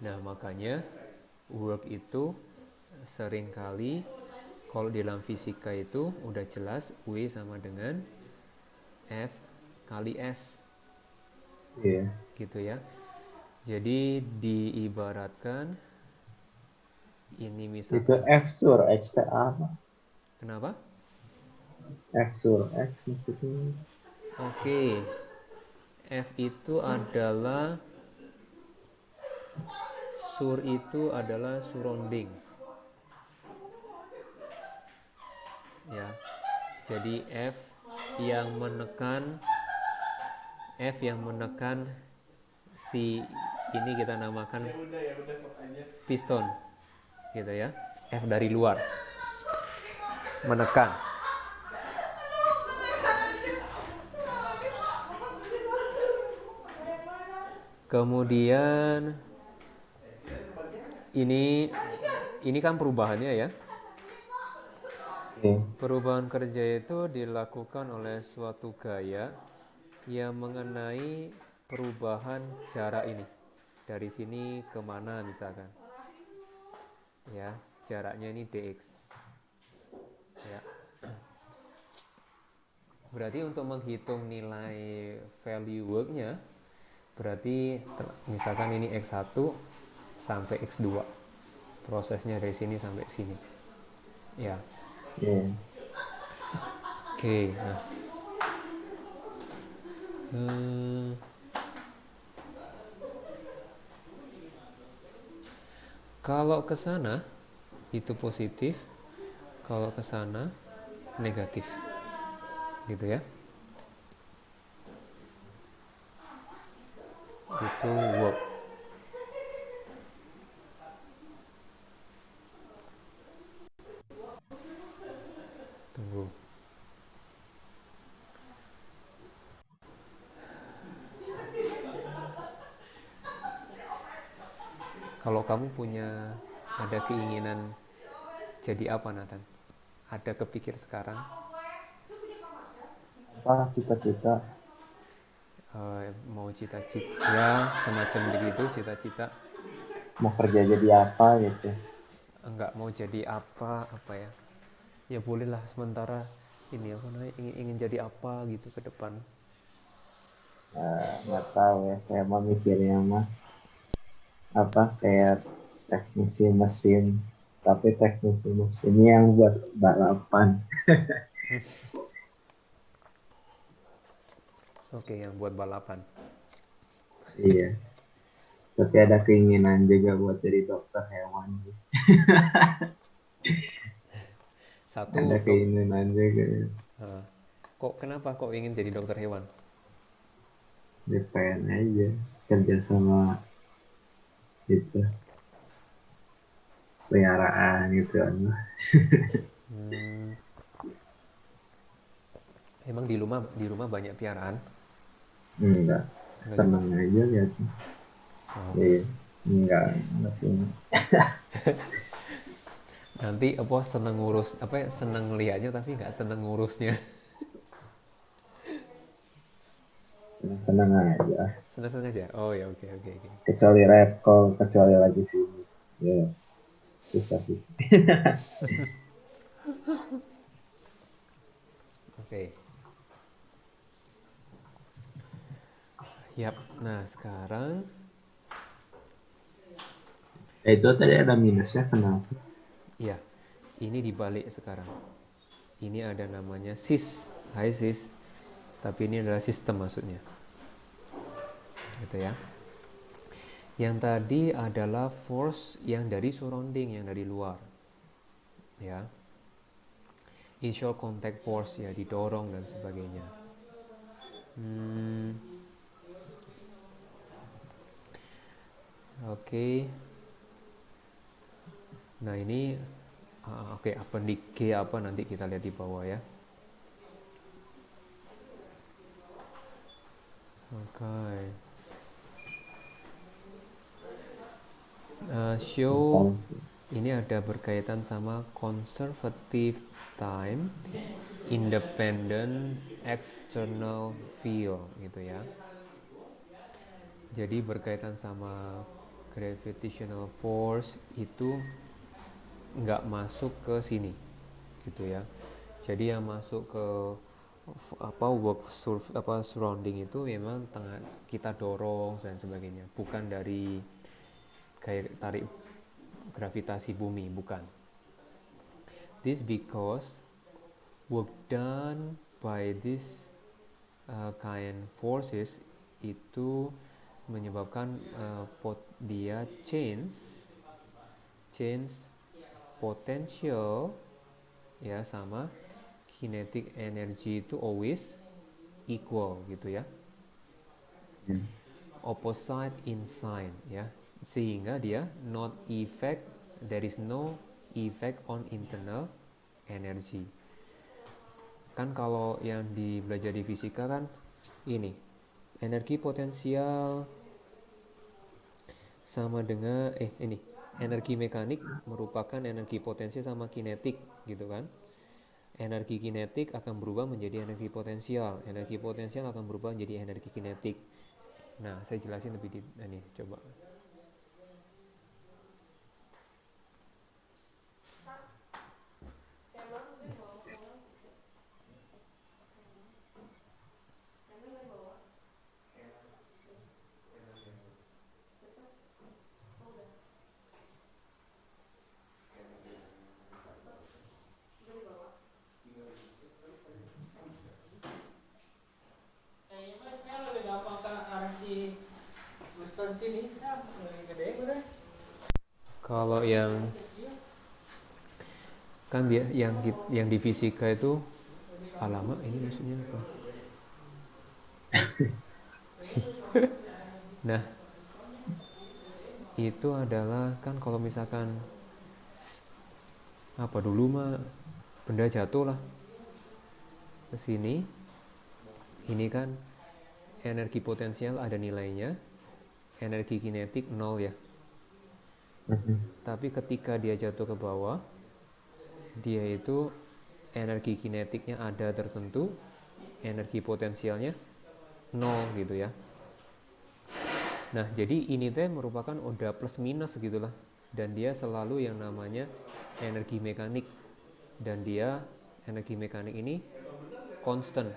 Nah, makanya work itu seringkali kalau di dalam fisika itu udah jelas W sama dengan F kali S Iya. gitu ya. Jadi diibaratkan ini Itu misalkan, F sur X T A apa? kenapa? X sur X maksudnya. Oke, F itu adalah surrounding ya. Jadi yang menekan yang menekan si ini kita namakan piston gitu ya. F dari luar menekan. Kemudian ini kan perubahannya ya. Iya. Perubahan kerja itu dilakukan oleh suatu gaya yang mengenai perubahan jarak ini. Dari sini kemana misalkan. Ya, jaraknya ini dx. Ya. Berarti untuk menghitung nilai value work-nya, berarti misalkan ini X1 sampai X2. Prosesnya dari sini sampai sini. Ya. Iya. Oke, nah. Kalau ke sana itu positif, kalau ke sana negatif. Gitu ya. Itu work. Tunggu. Kalau kamu ada keinginan jadi apa, Nathan? Ada kepikir sekarang? Apa cita-cita? Mau cita-cita ya semacam begitu, cita-cita. Mau kerja jadi apa gitu? Enggak mau jadi apa ya? Ya bolehlah sementara ini apa namanya, ingin jadi apa gitu ke depan. Nggak tahu ya. Saya mah mikirnya mah apa kayak teknisi mesin. Tapi teknisi mesinnya yang buat balapan. Oke, yang buat balapan. Iya. Tapi ada keinginan juga buat jadi dokter hewan. Ada Satu dok. keinginan juga. Kenapa kok ingin jadi dokter hewan? Dia pengen aja kerja sama gitu peliharaan gitu kan. Emang di rumah banyak piaraan? Enggak. Enggak juga. seneng aja liatnya. Oh, Iya, enggak punya. nanti apa seneng ngurus apa ya, seneng liatnya tapi nggak seneng ngurusnya. Seneng aja. Seneng-seneng aja. Oh ya, oke oke oke. Kecuali red call, kecuali lagi sibuk. Ya, susah sih. Oke. Yap. Nah, sekarang Itu tadi ada minusnya kenapa? ya, ini dibalik sekarang. Ini ada namanya sis. Hai sis. Tapi ini adalah sistem maksudnya. Gitu ya. Yang tadi adalah force yang dari surrounding, yang dari luar. Ya. Initial contact force ya, didorong dan sebagainya. Hmm, oke. Nah, ini oke, apa di G apa nanti kita lihat di bawah ya. Oke. Show Bentar. ini ada berkaitan sama conservative time, independent external field gitu ya. Jadi berkaitan sama gravitational force itu nggak masuk ke sini gitu ya. Jadi yang masuk ke apa surrounding itu memang tengah kita dorong dan sebagainya, bukan dari kayak tarik gravitasi bumi, bukan. This because work done by this kind forces itu menyebabkan dia change potential ya, sama kinetic energy itu always equal gitu ya, opposite in sign ya, sehingga dia not effect, there is no effect on internal energy. Kan kalau yang belajar di fisika kan ini energi potensial sama dengan ini energi mekanik merupakan energi potensial sama kinetik gitu kan. Energi kinetik akan berubah menjadi energi potensial akan berubah menjadi energi kinetik. Nah, saya jelasin lebih di ini coba. Kalau yang kan yang di fisika itu alamak, ini maksudnya apa? Nah, itu adalah kan kalau misalkan apa dulu mah benda jatuh lah ke sini, ini kan energi potensial ada nilainya, energi kinetik 0 ya. Tapi ketika dia jatuh ke bawah, dia itu energi kinetiknya ada tertentu, energi potensialnya 0 gitu ya. Nah, jadi ini teh merupakan udah plus minus gitulah. Dan dia selalu yang namanya energi mekanik. Dan dia energi mekanik ini constant.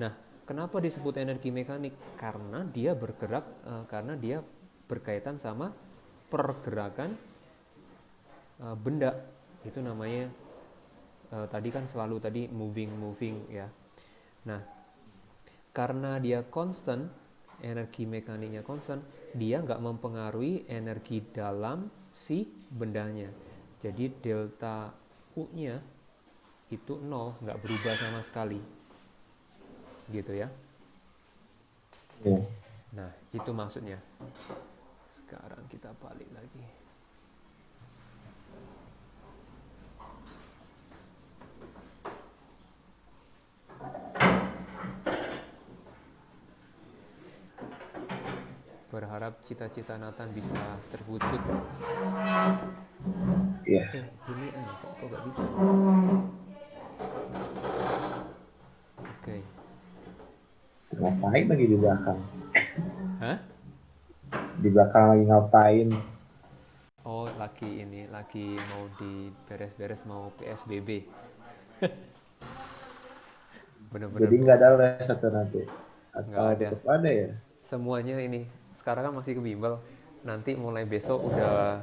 Nah, kenapa disebut energi mekanik? Karena dia bergerak, karena dia berkaitan sama pergerakan benda. Itu namanya tadi kan selalu tadi moving ya. Nah, karena dia constant, energi mekaniknya constant, dia nggak mempengaruhi energi dalam si bendanya. Jadi delta U-nya itu 0, nggak berubah sama sekali. Gitu ya. Ya. Nah, itu maksudnya. Sekarang kita balik lagi. berharap cita-cita Nathan bisa terwujud. Iya. Gini kok gak bisa? Oke. Ngapain lagi di belakang? Hah? Di belakang lagi ngapain? Oh, lagi mau diberes-beres, mau PSBB. Bener-bener Jadi nggak ada PSBB. les atau nanti? Nggak Atau ada. tetap ada ya? Semuanya ini sekarang kan masih ke bimbel. Nanti mulai besok udah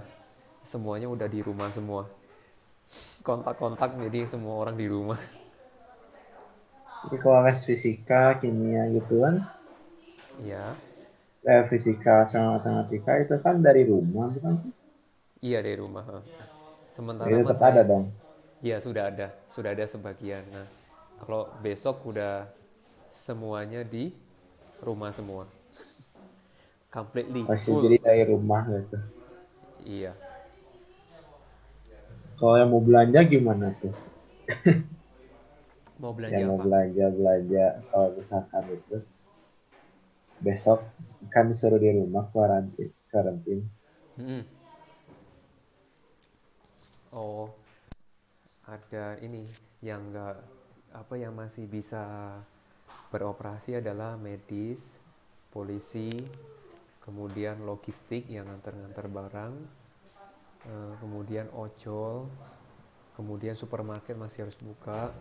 semuanya udah di rumah semua. Kontak-kontak jadi semua orang di rumah. Jadi kalau les fisika, kimia gitu kan, Iya, fisika sama matematika itu kan dari rumah bukan sih? iya dari rumah. Jadi Sementara mas tetap ada saya, dong. ya sudah ada sebagian. Nah, kalau besok udah semuanya di rumah semua, completely Masih full. jadi dari rumah gitu. Iya. Kalau yang mau belanja gimana tuh? Mau Yang belanja mau apa? belanja kalau misalkan itu besok kan disuruh di rumah karantin. Karantin. Hmm. Oh, ada ini yang enggak apa yang masih bisa beroperasi adalah medis, polisi, kemudian logistik yang ngantar-ngantar barang, kemudian ojol, kemudian supermarket masih harus buka,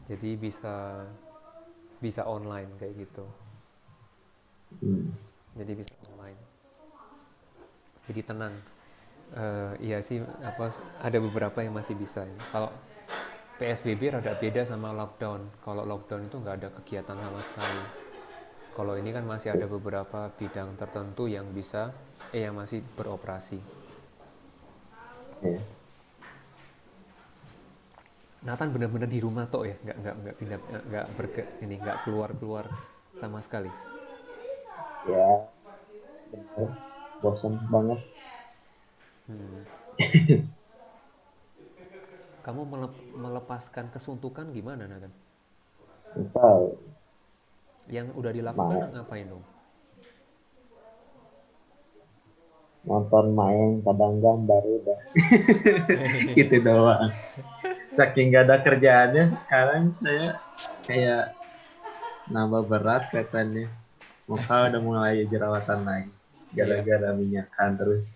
jadi bisa bisa online kayak gitu. Hmm. Jadi bisa online. Jadi tenang. Iya sih apa ada beberapa yang masih bisa ya. Kalau PSBB rada beda sama lockdown. Kalau lockdown itu nggak ada kegiatan sama sekali. Kalau ini kan masih ada beberapa bidang tertentu yang bisa yang masih beroperasi. Ya. Nathan benar-benar di rumah toh ya, nggak pindah, nggak ini nggak keluar sama sekali. Ya, bener. Bosan banget. Hmm. Kamu melepaskan kesuntukan gimana Nathan? Tahu Yang udah dilakukan main, ngapain dong? nonton main kadang gambar udah gitu doang. Saking gak ada kerjaannya sekarang saya kayak nambah berat katanya. Muka udah mulai jerawatan lagi Iya, gara-gara minyakan terus.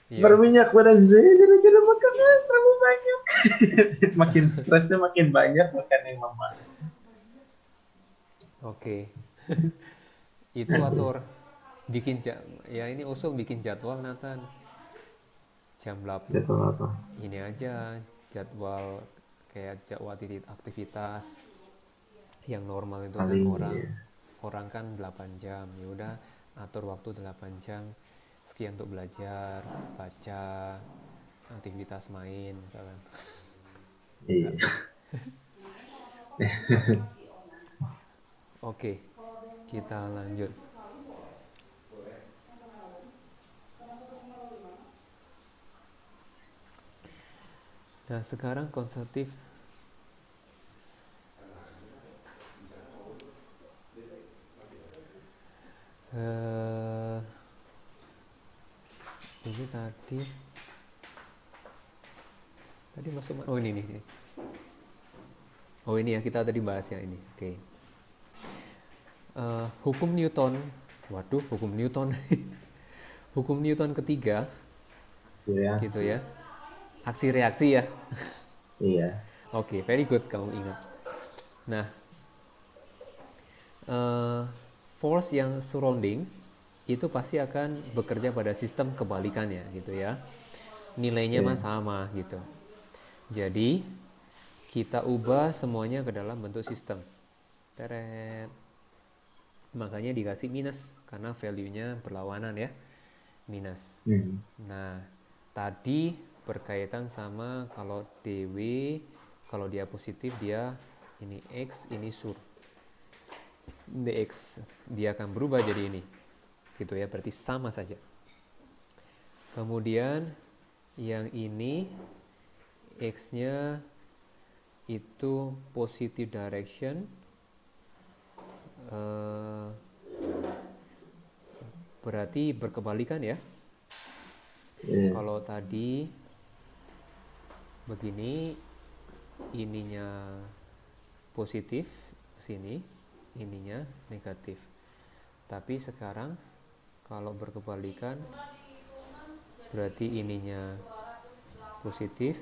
iya. Berminyak badan saya gara-gara makannya terlalu banyak. Makin stresnya makin banyak makan yang mama. Oke. Itu Aduh, atur ya ini usul bikin jadwal Nathan. Jam 8 gitu apa? ini aja jadwal kayak jadwal aktivitas yang normal itu kan Paling orang ya. orang kan 8 jam. Ya udah atur waktu 8 jam sekian untuk belajar, baca, aktivitas main misalkan. Iya. Oke, kita lanjut. Nah, sekarang konsumtif eh ini tadi masuk oh ini nih. Oh ini ya kita tadi bahas ya ini. Oke. Hukum Newton. Waduh, hukum Newton. Hukum Newton ketiga gitu Reaksi. ya. Aksi reaksi ya. Iya. Oke, very good kamu ingat. Nah, eh, force yang surrounding itu pasti akan bekerja pada sistem kebalikannya gitu ya. Nilainya mah Iya. sama gitu. Jadi kita ubah semuanya ke dalam bentuk sistem. Teret. Makanya dikasih minus karena value-nya berlawanan ya. Minus. Hmm. Nah, tadi berkaitan sama kalau DW, kalau dia positif dia ini X, ini sur. DX dia akan berubah jadi ini. Gitu ya, berarti sama saja. Kemudian yang ini X-nya itu positive direction, Berarti berkebalikan ya. Iya. Kalau tadi begini, ininya positif sini, ininya negatif. Tapi sekarang kalau berkebalikan berarti ininya positif,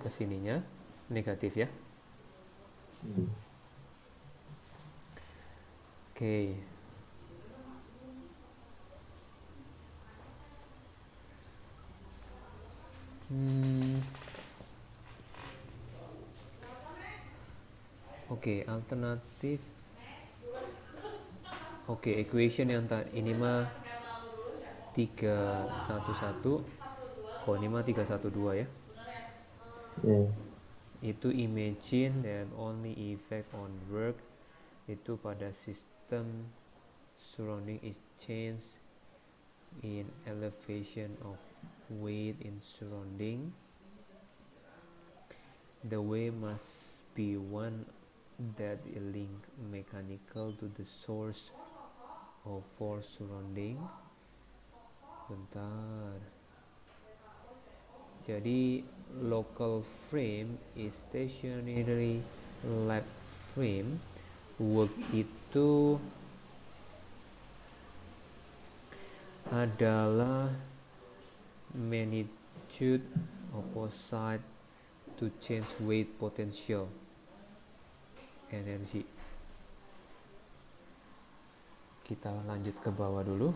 kesininya negatif ya. Hmm. Oke. Oke, alternatif. Oke, equation yang ini mah 311. Kok ini mah 312 ya. Iya. Itu imagine that only effect on work itu pada sistem surrounding is change in elevation of weight in surrounding. The way must be one that link mechanical to the source of force surrounding. Bentar. Jadi local frame is stationary lap frame. Work itu adalah magnitude opposite to change weight potential energy. Kita lanjut ke bawah dulu.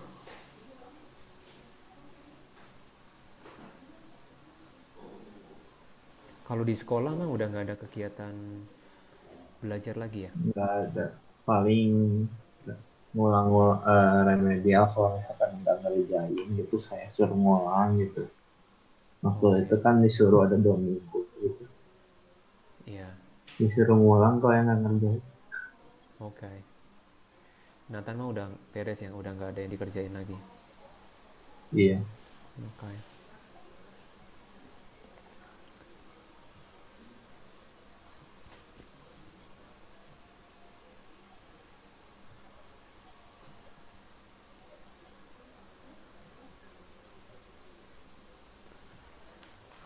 Kalau di sekolah mah udah nggak ada kegiatan belajar lagi ya? Nggak ada. Paling ngulang remedial kalau misalkan nggak ngerjain gitu saya suruh ngulang gitu. Waktu Oke, itu kan disuruh ada 2 minggu gitu. iya, Disuruh ngulang kalau yang nggak ngerjain. oke. Nathan mah udah beres ya, udah nggak ada yang dikerjain lagi. Iya. Oke.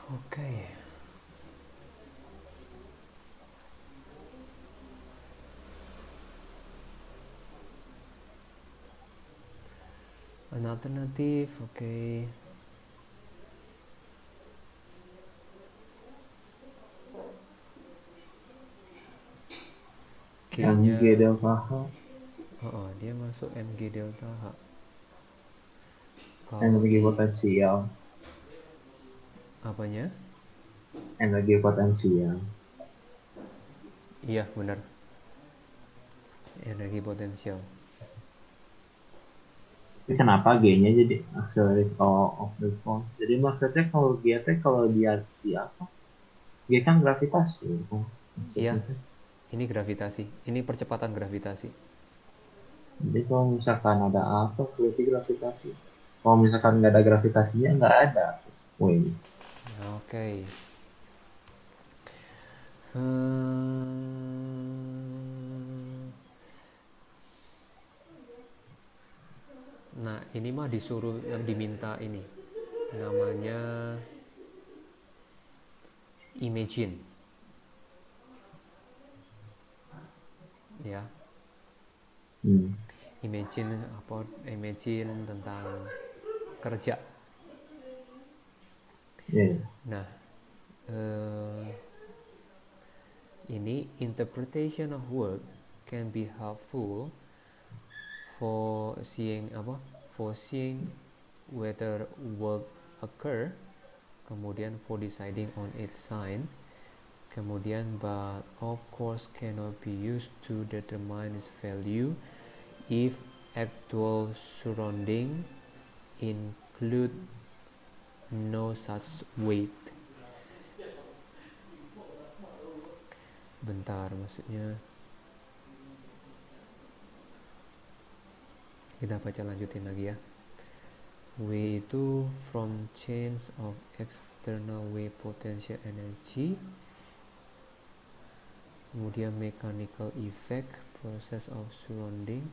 Oke. An alternative, oke. MG Kayaknya, delta H, oh, dia masuk MG delta H. Kalau energi di potensial, apanya? energi potensial. Iya, benar. Energi potensial. Tapi kenapa G-nya jadi accelerate of the force? Jadi maksudnya kalau G teh kalau dia di apa? G kan gravitasi, kan? Iya, Maksudnya teh. ini gravitasi. Ini percepatan gravitasi. Jadi kalau misalkan ada apa, berarti gravitasi. Kalau misalkan nggak ada gravitasinya, nggak ada. Wih, Oke. Hmm, Nah, ini mah disuruh yang diminta ini. Namanya imagine. Ya, hmm. imagine apa? Imagine tentang kerja. Yeah. Nah, ini interpretation of work can be helpful for seeing apa? For seeing whether work occur, kemudian for deciding on its sign, kemudian but of course cannot be used to determine its value if actual surrounding include no such weight. Bentar, maksudnya kita baca lanjutin lagi ya. W itu from change of external wave potential energy, kemudian mechanical effect process of surrounding,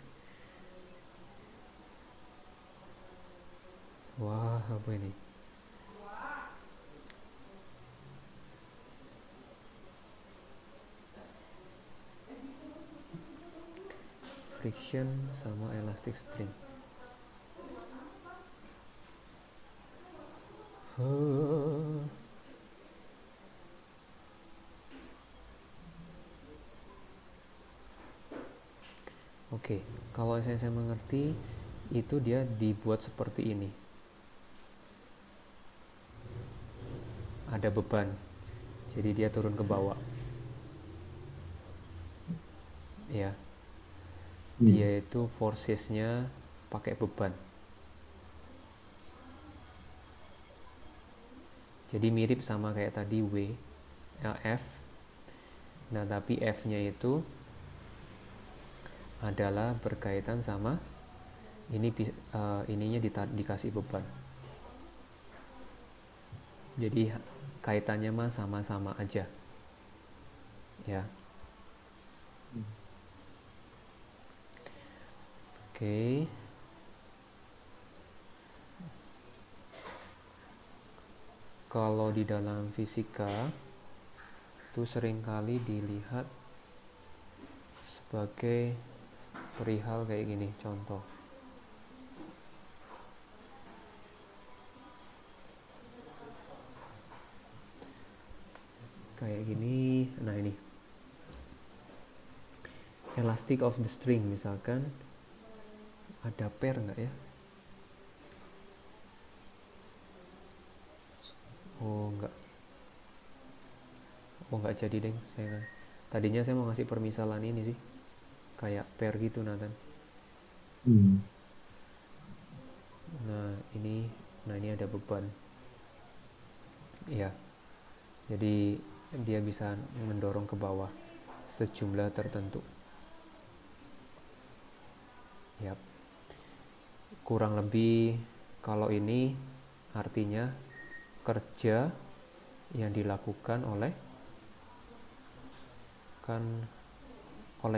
Wah, apa ini? Friction sama elastic string. Oke, kalau saya mengerti itu dia dibuat seperti ini. Ada beban, jadi dia turun ke bawah. Ya, dia itu forcesnya pakai beban. Jadi mirip sama kayak tadi F. Nah, tapi F-nya itu adalah berkaitan sama ininya dikasih beban. Jadi kaitannya mah sama-sama aja. Ya. Oke. Kalau di dalam fisika itu seringkali dilihat sebagai perihal kayak gini, contoh. Kayak gini, nah ini. Elastic of the string misalkan, ada pair nggak ya? Oh nggak jadi deh. Tadinya saya mau ngasih permisalan ini sih, kayak pair gitu Nathan. Nah ini ada beban. Ya, jadi dia bisa mendorong ke bawah sejumlah tertentu. Yap. Kurang lebih kalau ini artinya kerja yang dilakukan oleh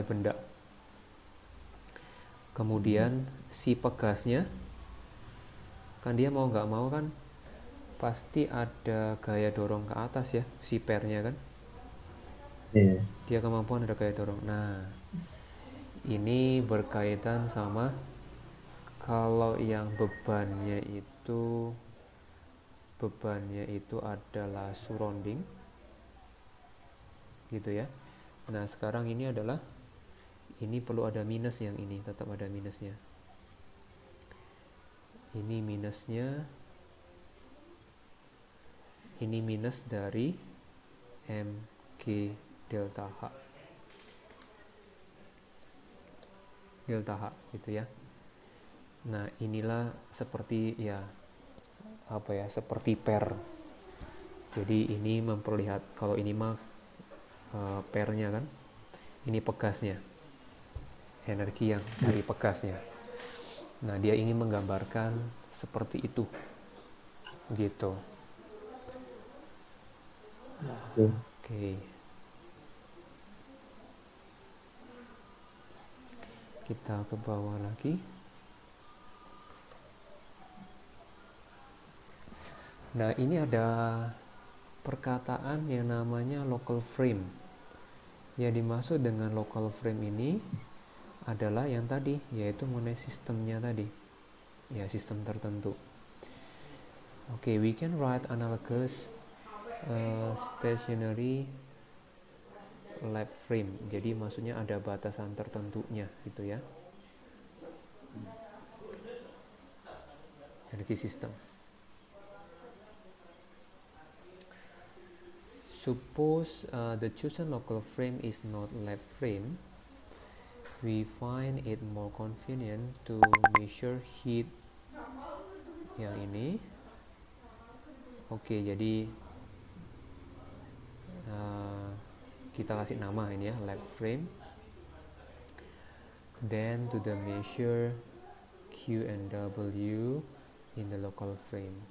benda. Kemudian si pegasnya kan dia mau nggak mau kan pasti ada gaya dorong ke atas ya, si pairnya kan. Dia kemampuan ada gaya dorong. Nah, ini berkaitan sama kalau yang bebannya itu adalah surrounding gitu ya. Nah, sekarang ini perlu ada minus, yang ini tetap ada minusnya. Ini minus dari mg delta H gitu ya. Nah, inilah seperti seperti pair. Jadi ini memperlihat kalau ini mah pairnya kan. Ini pegasnya. Energi yang dari pegasnya. Nah, dia ingin menggambarkan seperti itu. Gitu. Oke. Kita ke bawah lagi. Nah, ini ada perkataan yang namanya local frame. Yang dimaksud dengan local frame ini adalah yang tadi, yaitu mengenai sistemnya tadi. Ya, sistem tertentu. Oke, we can write analogous stationary lab frame. Jadi maksudnya ada batasan tertentunya gitu ya. Energi sistem. Suppose the chosen local frame is not lab frame, we find it more convenient to measure heat. Yang ini. Oke, jadi kita kasih nama ini ya, lab frame. Then to the measure Q and W in the local frame.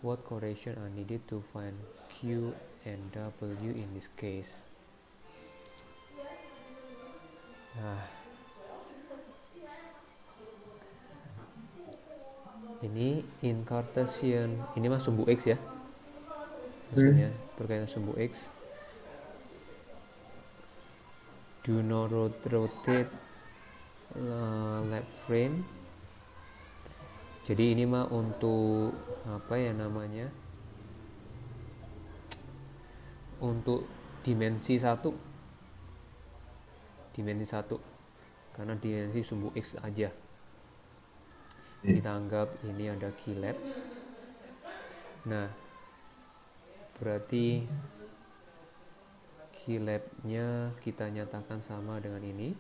What correlation are needed to find Q and W in this case? Nah, Ini in Cartesian, ini mah sumbu X ya, Hmm. maksudnya berkaitan sumbu X. Do not rotate left frame. Jadi ini mah untuk apa ya namanya, untuk dimensi satu, karena dimensi sumbu X aja. Kita anggap ini ada keylab. Nah, berarti keylabnya kita nyatakan sama dengan ini.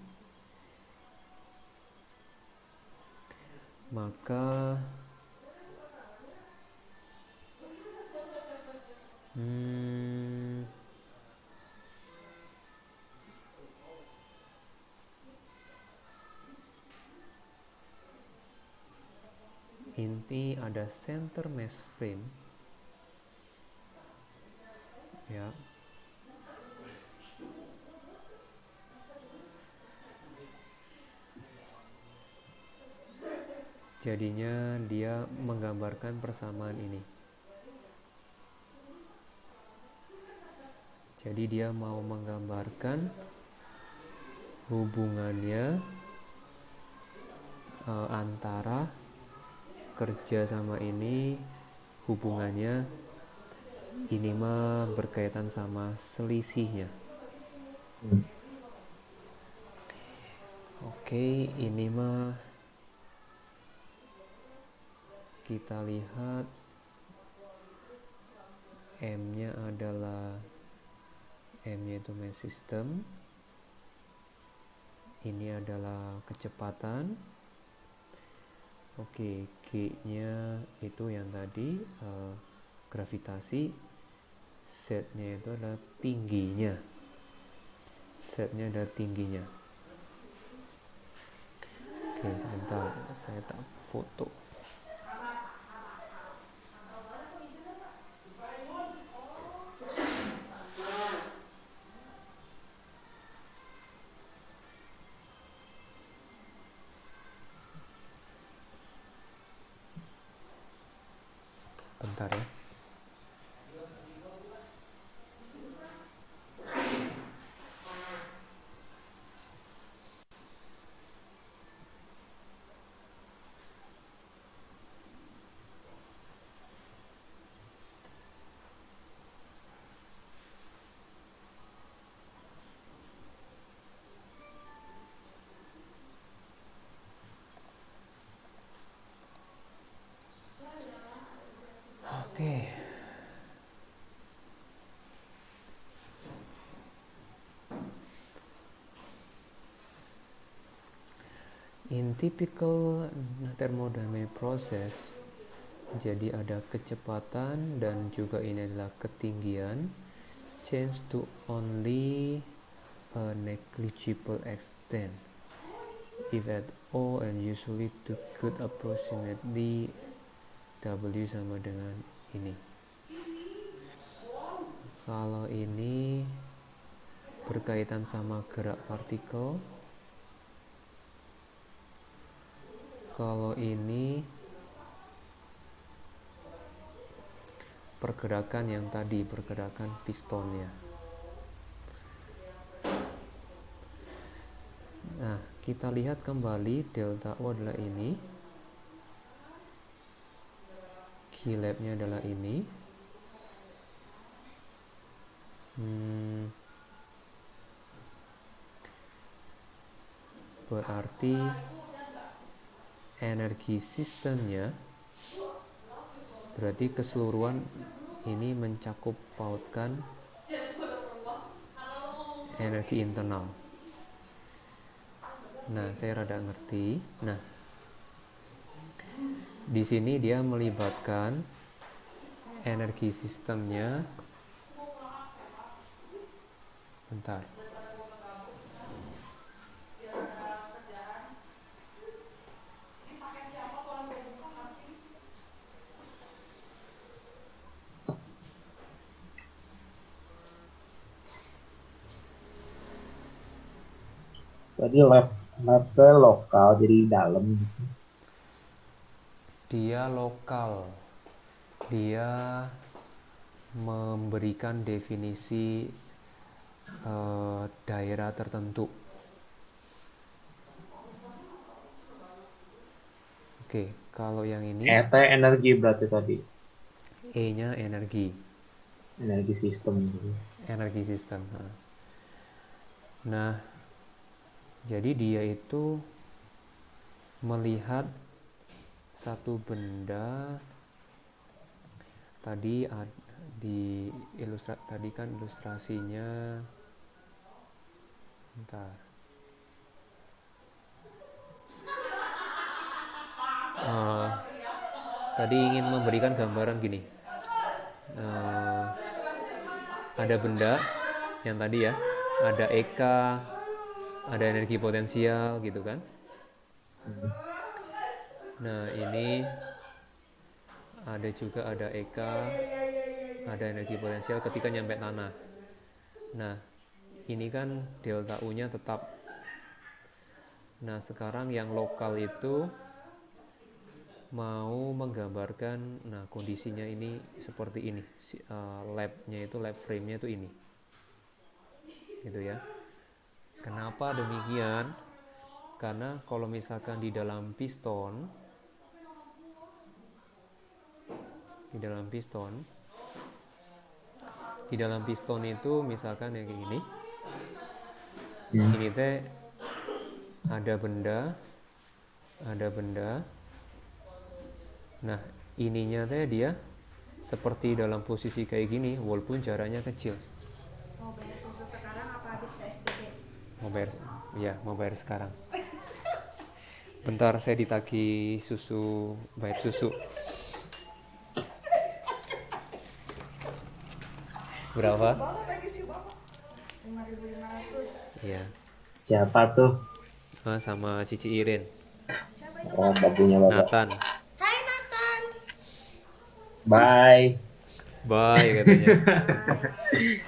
Maka inti ada center mesh frame ya. Jadinya dia menggambarkan persamaan ini. Jadi dia mau menggambarkan hubungannya antara kerja sama ini, hubungannya ini mah berkaitan sama selisihnya. Oke, ini mah kita lihat M-nya adalah M-nya itu mesh system. Ini adalah kecepatan. Oke, G-nya itu yang tadi gravitasi. Z-nya itu adalah tingginya. Z-nya adalah tingginya. Oke, sebentar, saya tak foto. Bentar ya. Oke. In typical thermodynamic process, jadi ada kecepatan dan juga ini adalah ketinggian, change to only a negligible extent, if at all, and usually to good approximately W sama dengan ini. Kalau ini berkaitan sama gerak partikel, kalau ini pergerakan yang tadi, pergerakan pistonnya. Nah, kita lihat kembali delta O adalah ini, keylabnya adalah ini. Berarti energi sistemnya, berarti keseluruhan ini mencakup pautkan energi internal. Nah, saya rada ngerti. Nah, di sini dia melibatkan energi sistemnya. Bentar. Tadi labnya lokal jadi di dalam gitu. Dia lokal. Dia memberikan definisi daerah tertentu. Oke, kalau yang ini ET energi berarti tadi. E-nya energi, Energi sistem. energi sistem. Nah, jadi dia itu melihat satu benda tadi tadi kan ilustrasinya, bentar. Tadi ingin memberikan gambaran gini. Ada benda yang tadi ya, ada EK, ada energi potensial gitu kan. Nah, ini ada EK, ada energi potensial ketika nyampe tanah. Nah, ini kan delta U-nya tetap. Nah, sekarang yang lokal itu mau menggambarkan, nah kondisinya ini seperti ini. Lab-nya itu, lab frame-nya itu ini. Gitu ya. Kenapa demikian? Karena kalau misalkan di dalam piston itu misalkan yang kayak gini. Ini teh ada benda. Nah, ininya teh dia seperti dalam posisi kayak gini walaupun jaraknya kecil. Mau bayar susu sekarang apa habis PSBB? Mau bayar sekarang. Bentar, saya ditagih bayar susu. Berapa? Banget lagi sih Bapak. 5.500. Iya. Siapa tuh? Sama Cici Irin. Siapa itu Oh, Pak? babunya Bapak. Nathan. Hai Nathan. Bye. Bye katanya.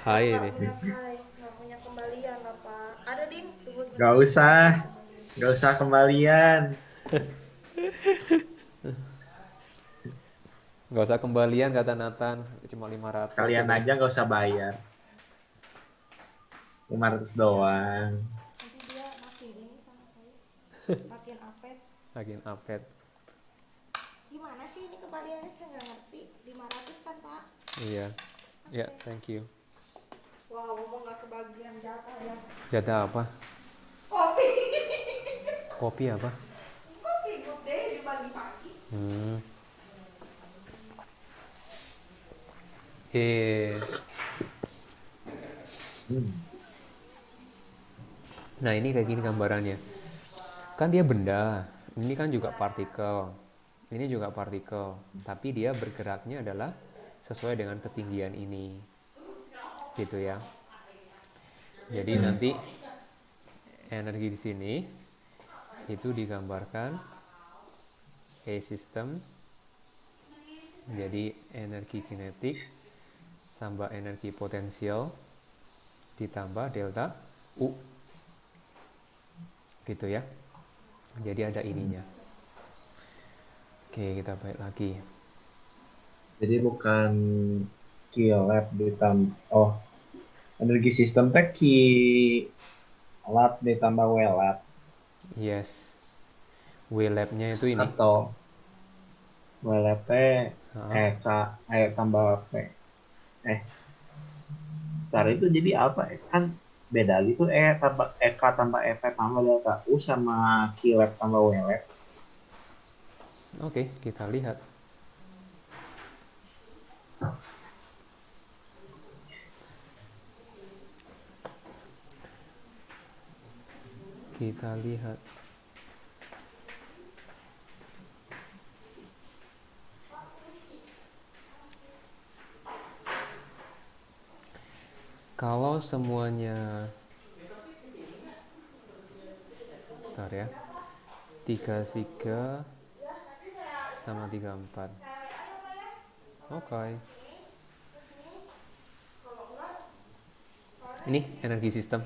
Hai ini. Nggak punya kembalian nggak Pak? Ada ding. Tunggu sebentar. Gak usah kembalian. Gak usah kembalian kata Nathan, cuma 500. Kalian aja gak usah bayar. 500 doang. Nanti dia makin ini sama saya. Makin apet. Makin update. Gimana sih ini kembaliannya saya nggak ngerti. 500 kan Pak? Iya. Ya, thank you. Wow, ngomong nggak kebagian jatah ya. Jatah apa? Kopi. Kopi apa? Kopi good day dibagi pagi. Nah, ini kayak gini gambarannya. Kan dia benda, ini kan juga partikel. Ini juga partikel, tapi dia bergeraknya adalah sesuai dengan ketinggian ini. Gitu ya. Jadi nanti energi di sini itu digambarkan E-system. Jadi energi kinetik tambah energi potensial ditambah delta U. Gitu ya. Jadi ada ininya. Oke, kita balik lagi. Jadi bukan kilab ditambah energi sistem teh lab ditambah WLab Yes. W-lab-nya itu ini. atau WLab teh tambah P. Cara itu jadi apa ya? Kan beda gitu tambah tambah F tambah delta U sama kilab tambah WLab. Oke, kita lihat. Kita lihat. Kalau semuanya, bentar ya, 33 sama 34. Oke. Ini energi sistem.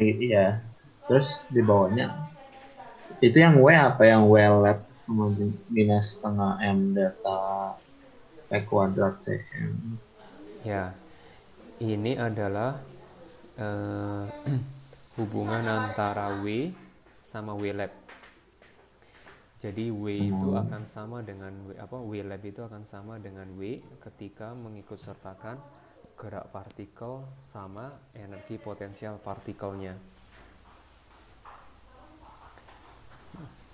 Iya. Terus di bawahnya Itu yang W apa yang W lab sama minus setengah M delta P kuadrat CM. Ya, ini adalah eh, hubungan antara W sama W lab. Jadi W itu Hmm. akan sama dengan W lab itu akan sama dengan W ketika mengikut sertakan gerak partikel sama energi potensial partikelnya.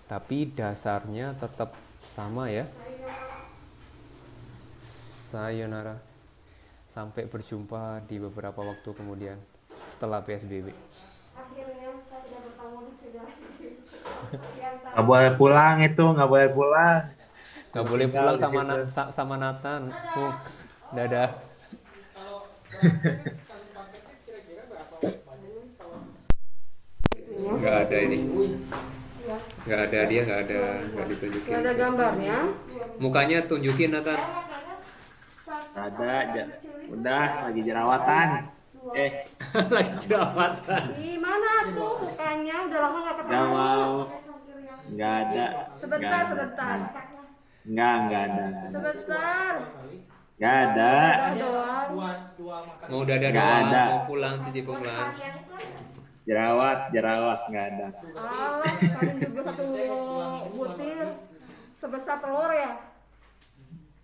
Tapi dasarnya tetap sama ya. Sayonara. Sampai berjumpa di beberapa waktu kemudian setelah PSBB. Akhirnya saya tidak bertemu di sini lagi. Nggak boleh pulang itu, nggak boleh pulang. Nggak Suruh boleh tinggal pulang di situ. sama Nathan. Dadah. Nggak ada ini. Nggak ada dia, nggak ditunjukin. Nggak ada gambarnya. Mukanya tunjukin Nathan. Ada, udah lagi jerawatan. Lagi jerawatan. Di mana tuh mukanya? Udah lama nggak Nggak ketemu. mau, nggak ada. Sebentar, sebentar. Nggak ada. Sebentar. Nggak ada. Udah doang. Mau dadah Nggak doang, ada. mau pulang Cici Punglan. Jerawat nggak ada. Ah, tadi juga satu butir sebesar telur ya.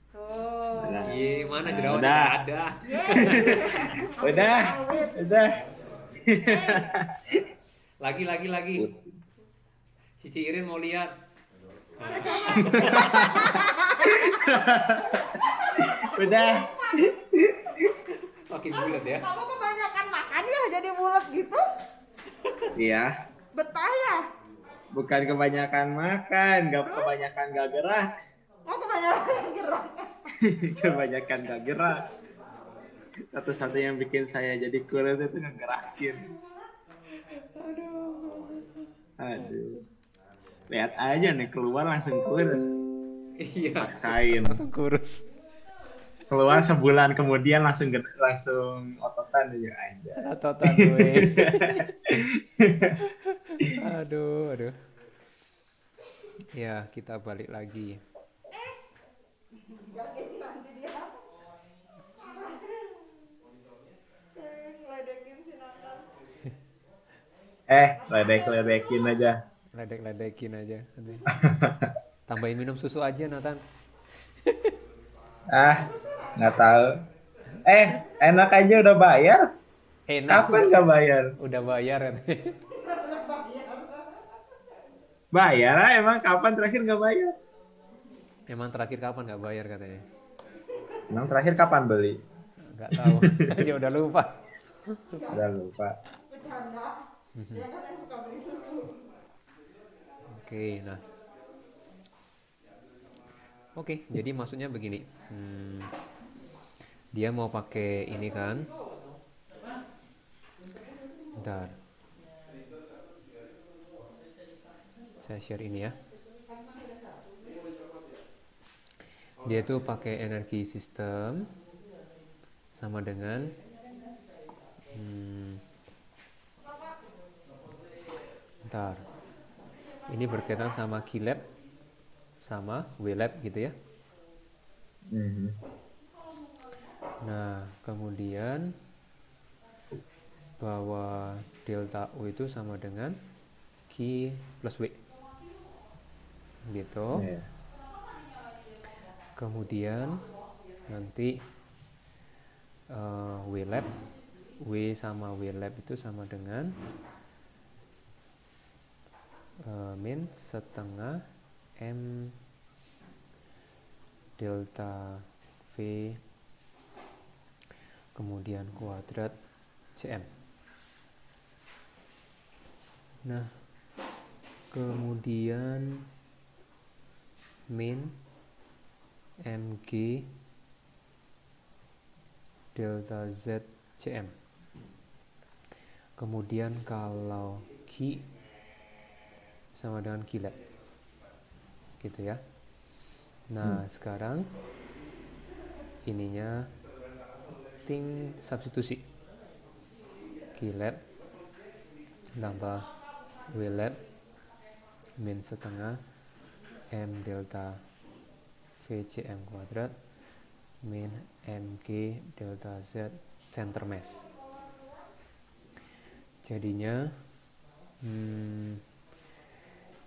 Tuh. Udah. Gimana jerawat Udah. nggak ada? Udah. Lagi. Cici Irin mau lihat. Udah. Makin bulat ya. Kamu kebanyakan makan ya jadi bulat gitu? Iya. Betah ya? Bukan kebanyakan makan, kebanyakan gak gerak. Oh kebanyakan gerak. Kebanyakan gak gerak. Satu-satu yang bikin saya jadi kurus itu ngegerakin. Aduh. Lihat aja nih keluar langsung kurus. Iya. Maksain. Langsung kurus. Keluar sebulan kemudian langsung ototan aja. Ototan gue. Aduh. Ya, kita balik lagi. Ledek-ledekin aja. Ledek-ledekin aja. Tambahin minum susu aja, Nathan. Nggak tahu. Enak aja udah bayar. Enak. Kapan nggak bayar? Udah bayar kan? Bayar emang kapan terakhir nggak bayar? Emang terakhir kapan nggak bayar katanya? Emang terakhir kapan beli? Nggak tahu. Aja udah lupa. Udah lupa. Oke, nah. Oke, jadi maksudnya begini. Dia mau pakai ini kan? Bentar. Saya share ini ya. Dia tuh pakai energi sistem sama dengan bentar. Ini berkaitan sama Qlab sama WLab gitu ya. Nah, kemudian bahwa delta U itu sama dengan Q plus W. Gitu. Yeah. Kemudian nanti WLab, W sama WLab itu sama dengan min setengah M delta V kemudian kuadrat Cm. Nah, kemudian min Mg delta Z Cm. Kemudian kalau Q sama dengan Qlab. Gitu ya. Nah, sekarang ininya substitusi. Qlab tambah WLab min setengah M delta VCM kuadrat min MG delta Z center mass. Jadinya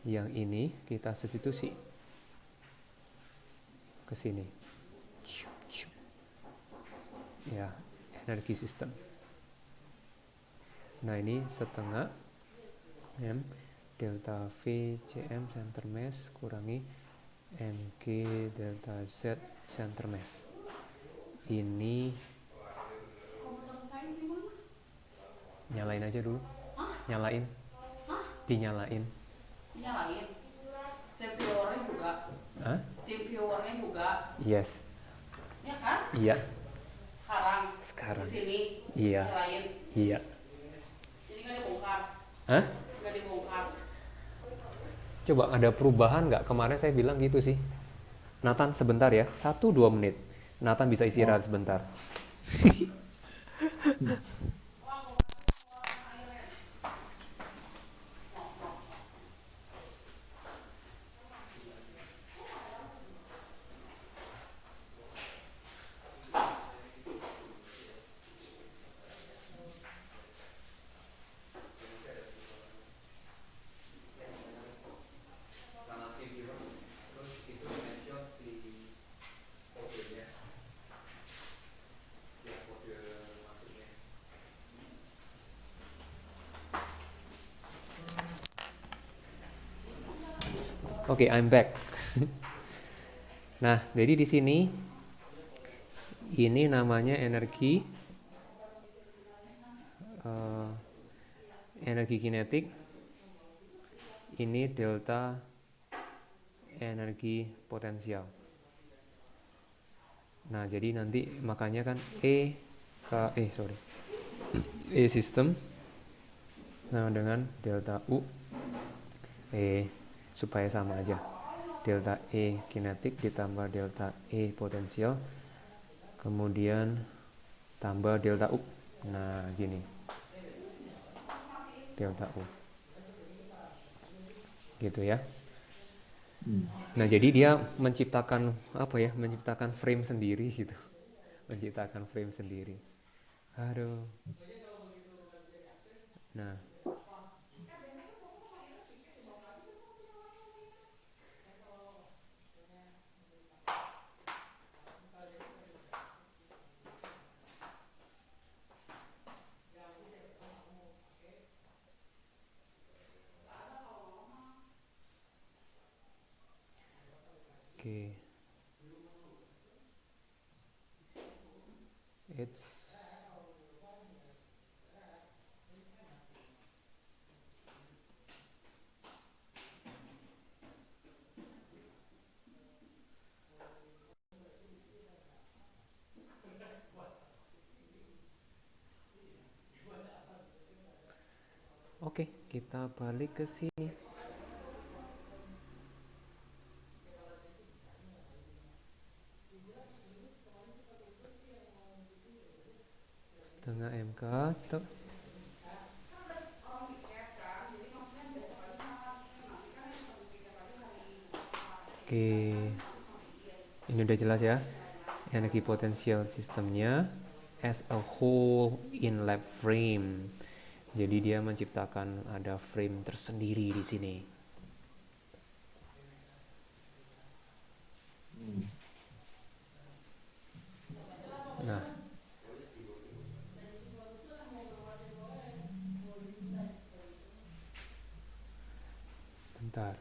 yang ini kita substitusi ke sini. Ya, energi sistem. Nah, ini setengah M delta V CM center mass kurangi MG delta Z center mass. Ini nyalain aja dulu. Nyalain. Dinyalain. Nyalain. Tim viewernya juga. Hah? Tim viewernya juga. Yes. Ya kan? Iya. Sekarang. Di sini. Iya. Nyalain. Iya. Jadi nggak dibongkar. Hah? Nggak dibongkar. Coba ada perubahan nggak? Kemarin saya bilang gitu sih. Nathan sebentar ya, 1-2 menit. Nathan bisa istirahat sebentar. Oke, I'm back. Nah, jadi di sini ini namanya energi kinetik. Ini delta energi potensial. Nah, jadi nanti makanya kan E sistem sama dengan delta U supaya sama aja. Delta E kinetik ditambah delta E potensial, kemudian tambah delta U. Nah, gini. Delta U. Gitu ya. Nah, jadi dia menciptakan menciptakan frame sendiri gitu. Menciptakan frame sendiri. Aduh. Nah, oke. Oke, kita balik ke sini. Setengah MK tuh. Oke, ini udah jelas ya. Energi potensial sistemnya as a whole in lab frame. Jadi dia menciptakan ada frame tersendiri di sini. Nah, bentar.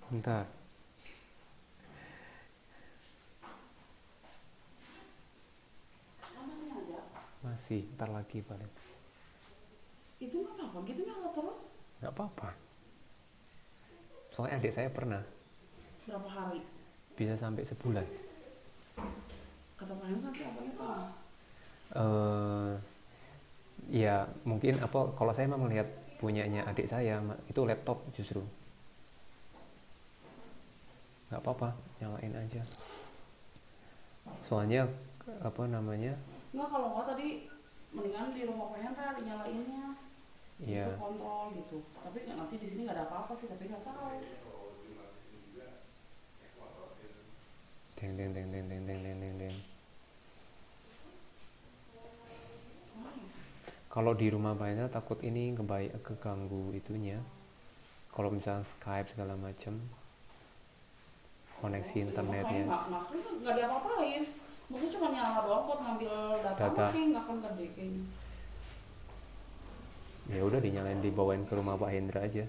Bentar. Masih, ntar lagi paling. Itu nggak apa-apa, gitu nyala terus. Nggak apa-apa. Soalnya adik saya pernah. Berapa hari? Bisa sampai sebulan. Kata Pak nanti apanya panas? Ya mungkin apa kalau saya mah melihat punyanya adik saya itu laptop justru nggak apa-apa nyalain aja. Soalnya apa namanya Enggak, kalau nggak tadi mendingan di rumah Pak Hendra dinyalainnya ya untuk kontrol gitu. Tapi nanti di sini nggak ada apa-apa sih, tapi nggak tahu. deng deng deng deng deng deng deng deng deng. Kalau di rumah Pak Hendra takut ini keganggu itunya. Kalau misalnya Skype segala macam koneksi Makanya internetnya nggak diapa-apain. Maksudnya cuma nyala doang buat ngambil data, data kayak nggak akan gede kayaknya. ya udah dinyalain dibawain ke rumah Pak Hendra aja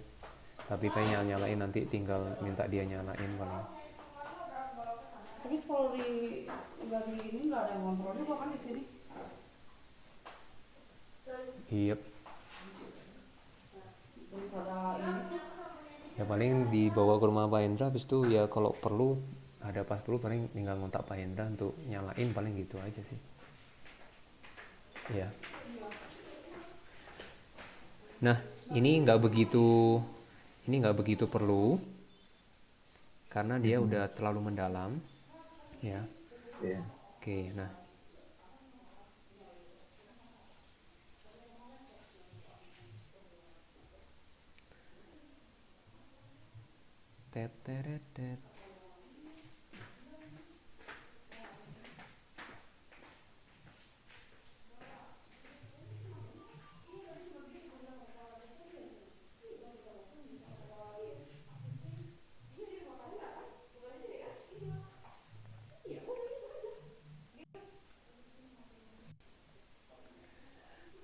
tapi kayak nyalain nanti tinggal minta dia nyalain paling. Tapi kalau nggak di ini nggak ada yang kontrol juga kan di sini. Iya Daripada ini. ya paling dibawa ke rumah Pak Hendra habis itu ya kalau perlu ada pas perlu paling tinggal ngontak Pak Hendra untuk nyalain paling gitu aja sih ya. Nah ini nggak begitu perlu karena dia udah terlalu mendalam ya. Iya. Oke nah tet teret tet.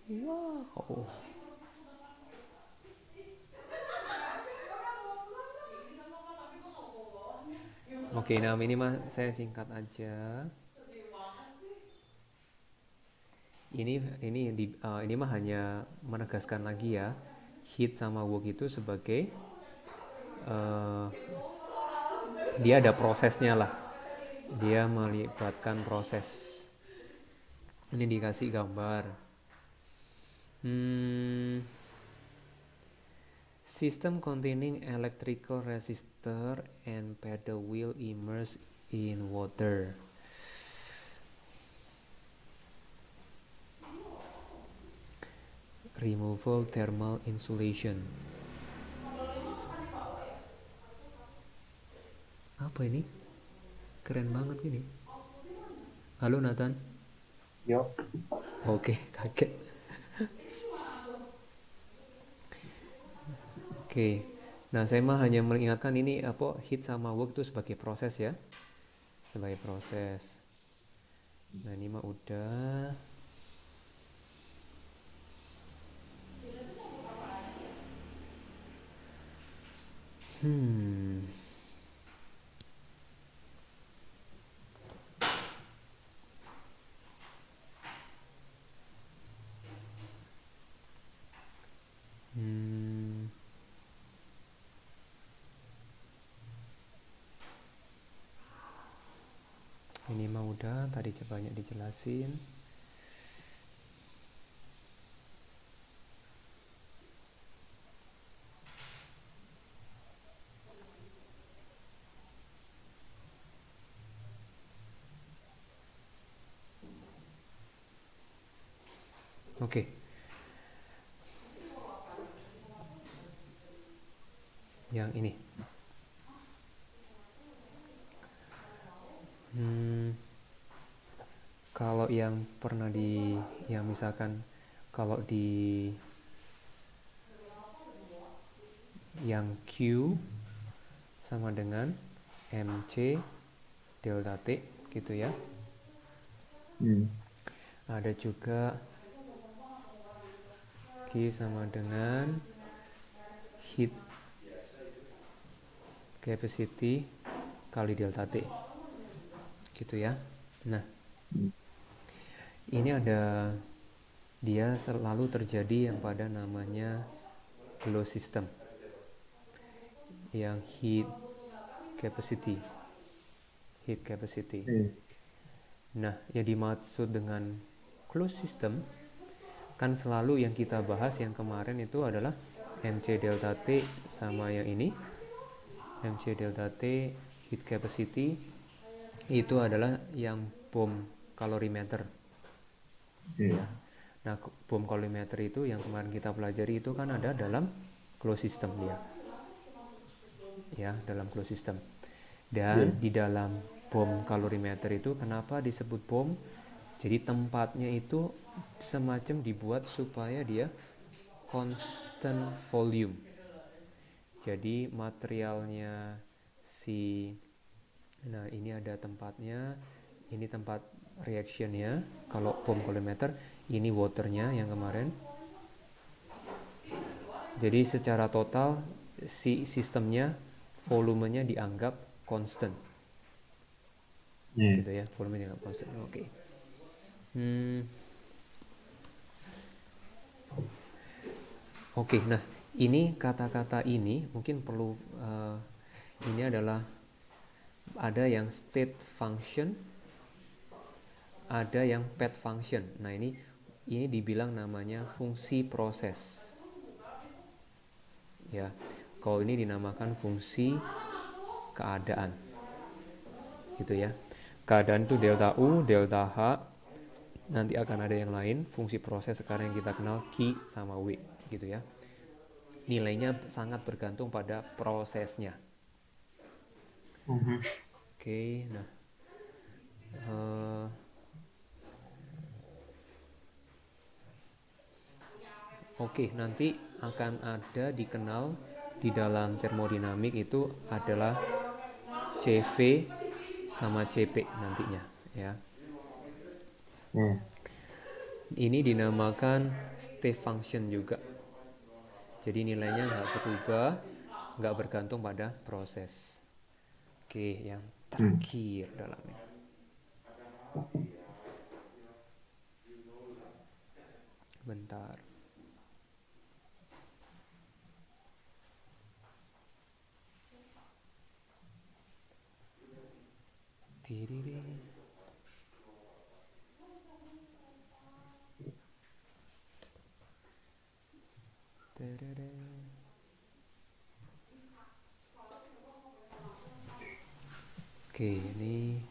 Wow. Oke, nah ini mah saya singkat aja. Ini mah hanya menegaskan lagi ya, hit sama work itu sebagai dia ada prosesnya lah. Dia melibatkan proses. Ini dikasih gambar. System containing electrical resistor and pedal wheel immersed in water. Removable thermal insulation. Apa ini? Keren banget gini. Halo Nathan. Yo. Oke, kaget. Oke. Nah, saya mah hanya mengingatkan ini apa hit sama work itu sebagai proses ya. Sebagai proses. Nah, ini mah udah. Ini mah udah, tadi banyak dijelasin. Oke. Yang ini. Kalau yang pernah yang misalkan kalau di yang Q sama dengan MC delta T gitu ya. Ada juga Q sama dengan heat capacity kali delta T gitu ya. Nah ini ada dia selalu terjadi yang pada namanya closed system yang heat capacity. Nah yang dimaksud dengan closed system kan selalu yang kita bahas yang kemarin itu adalah MC delta T sama yang ini. MC delta T heat capacity itu adalah yang bom calorimeter. Iya. Nah, bom calorimeter itu yang kemarin kita pelajari itu kan ada dalam closed system dia. Ya, dalam closed system. Dan di dalam bom calorimeter itu kenapa disebut bom? Jadi tempatnya itu semacam dibuat supaya dia constant volume. Jadi materialnya nah ini ada tempatnya, ini tempat reactionnya. Kalau bom calorimeter, ini waternya yang kemarin. Jadi secara total sistemnya volumenya dianggap constant. Gitu ya, volumenya dianggap constant. Oke. Oke, nah ini kata-kata ini mungkin perlu ini adalah ada yang state function, ada yang pet function. Nah ini dibilang namanya fungsi proses. Ya, kalau ini dinamakan fungsi keadaan. Gitu ya. Keadaan itu delta U, delta H. Nanti akan ada yang lain, fungsi proses sekarang yang kita kenal Q sama W, gitu ya. Nilainya sangat bergantung pada prosesnya. Oke, nah oke, nanti akan ada dikenal di dalam termodinamik itu adalah CV sama CP nantinya, ya. Ini dinamakan state function juga. Jadi nilainya nggak berubah, nggak bergantung pada proses. Oke, yang terakhir dalamnya. Bentar. Oke, ini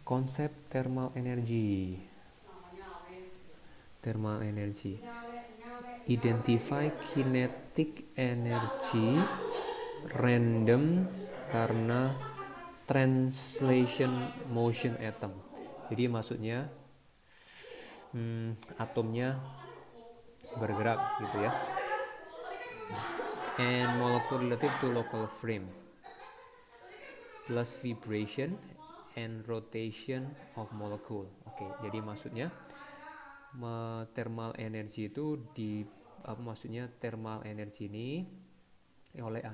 konsep thermal energy. Thermal energy. Identify kinetic energy random karena translation motion atom. Jadi maksudnya atomnya bergerak gitu ya. And molecule relative to local frame plus vibration and rotation of molecule. Oke, jadi maksudnya thermal energy itu maksudnya thermal energy ini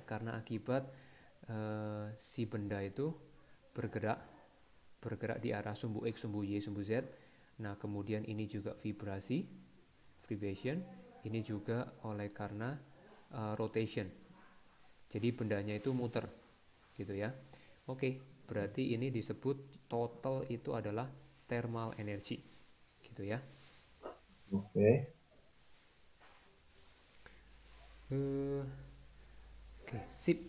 karena akibat si benda itu bergerak di arah sumbu X, sumbu Y, sumbu Z. Nah, kemudian ini juga vibration, ini juga karena rotation. Jadi bendanya itu muter gitu ya. Oke, berarti ini disebut total itu adalah thermal energy. Gitu ya. Oke, sip.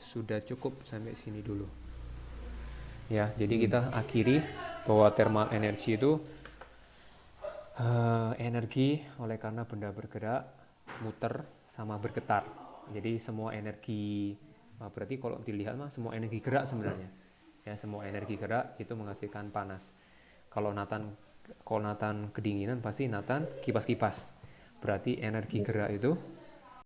Sudah cukup sampai sini dulu. Ya, jadi kita akhiri bahwa thermal energy itu energi karena benda bergerak, muter, sama bergetar. Jadi semua energi, berarti kalau dilihat semua energi gerak sebenarnya. Ya, semua energi gerak itu menghasilkan panas. Kalau Nathan kedinginan pasti Nathan kipas-kipas. Berarti energi gerak itu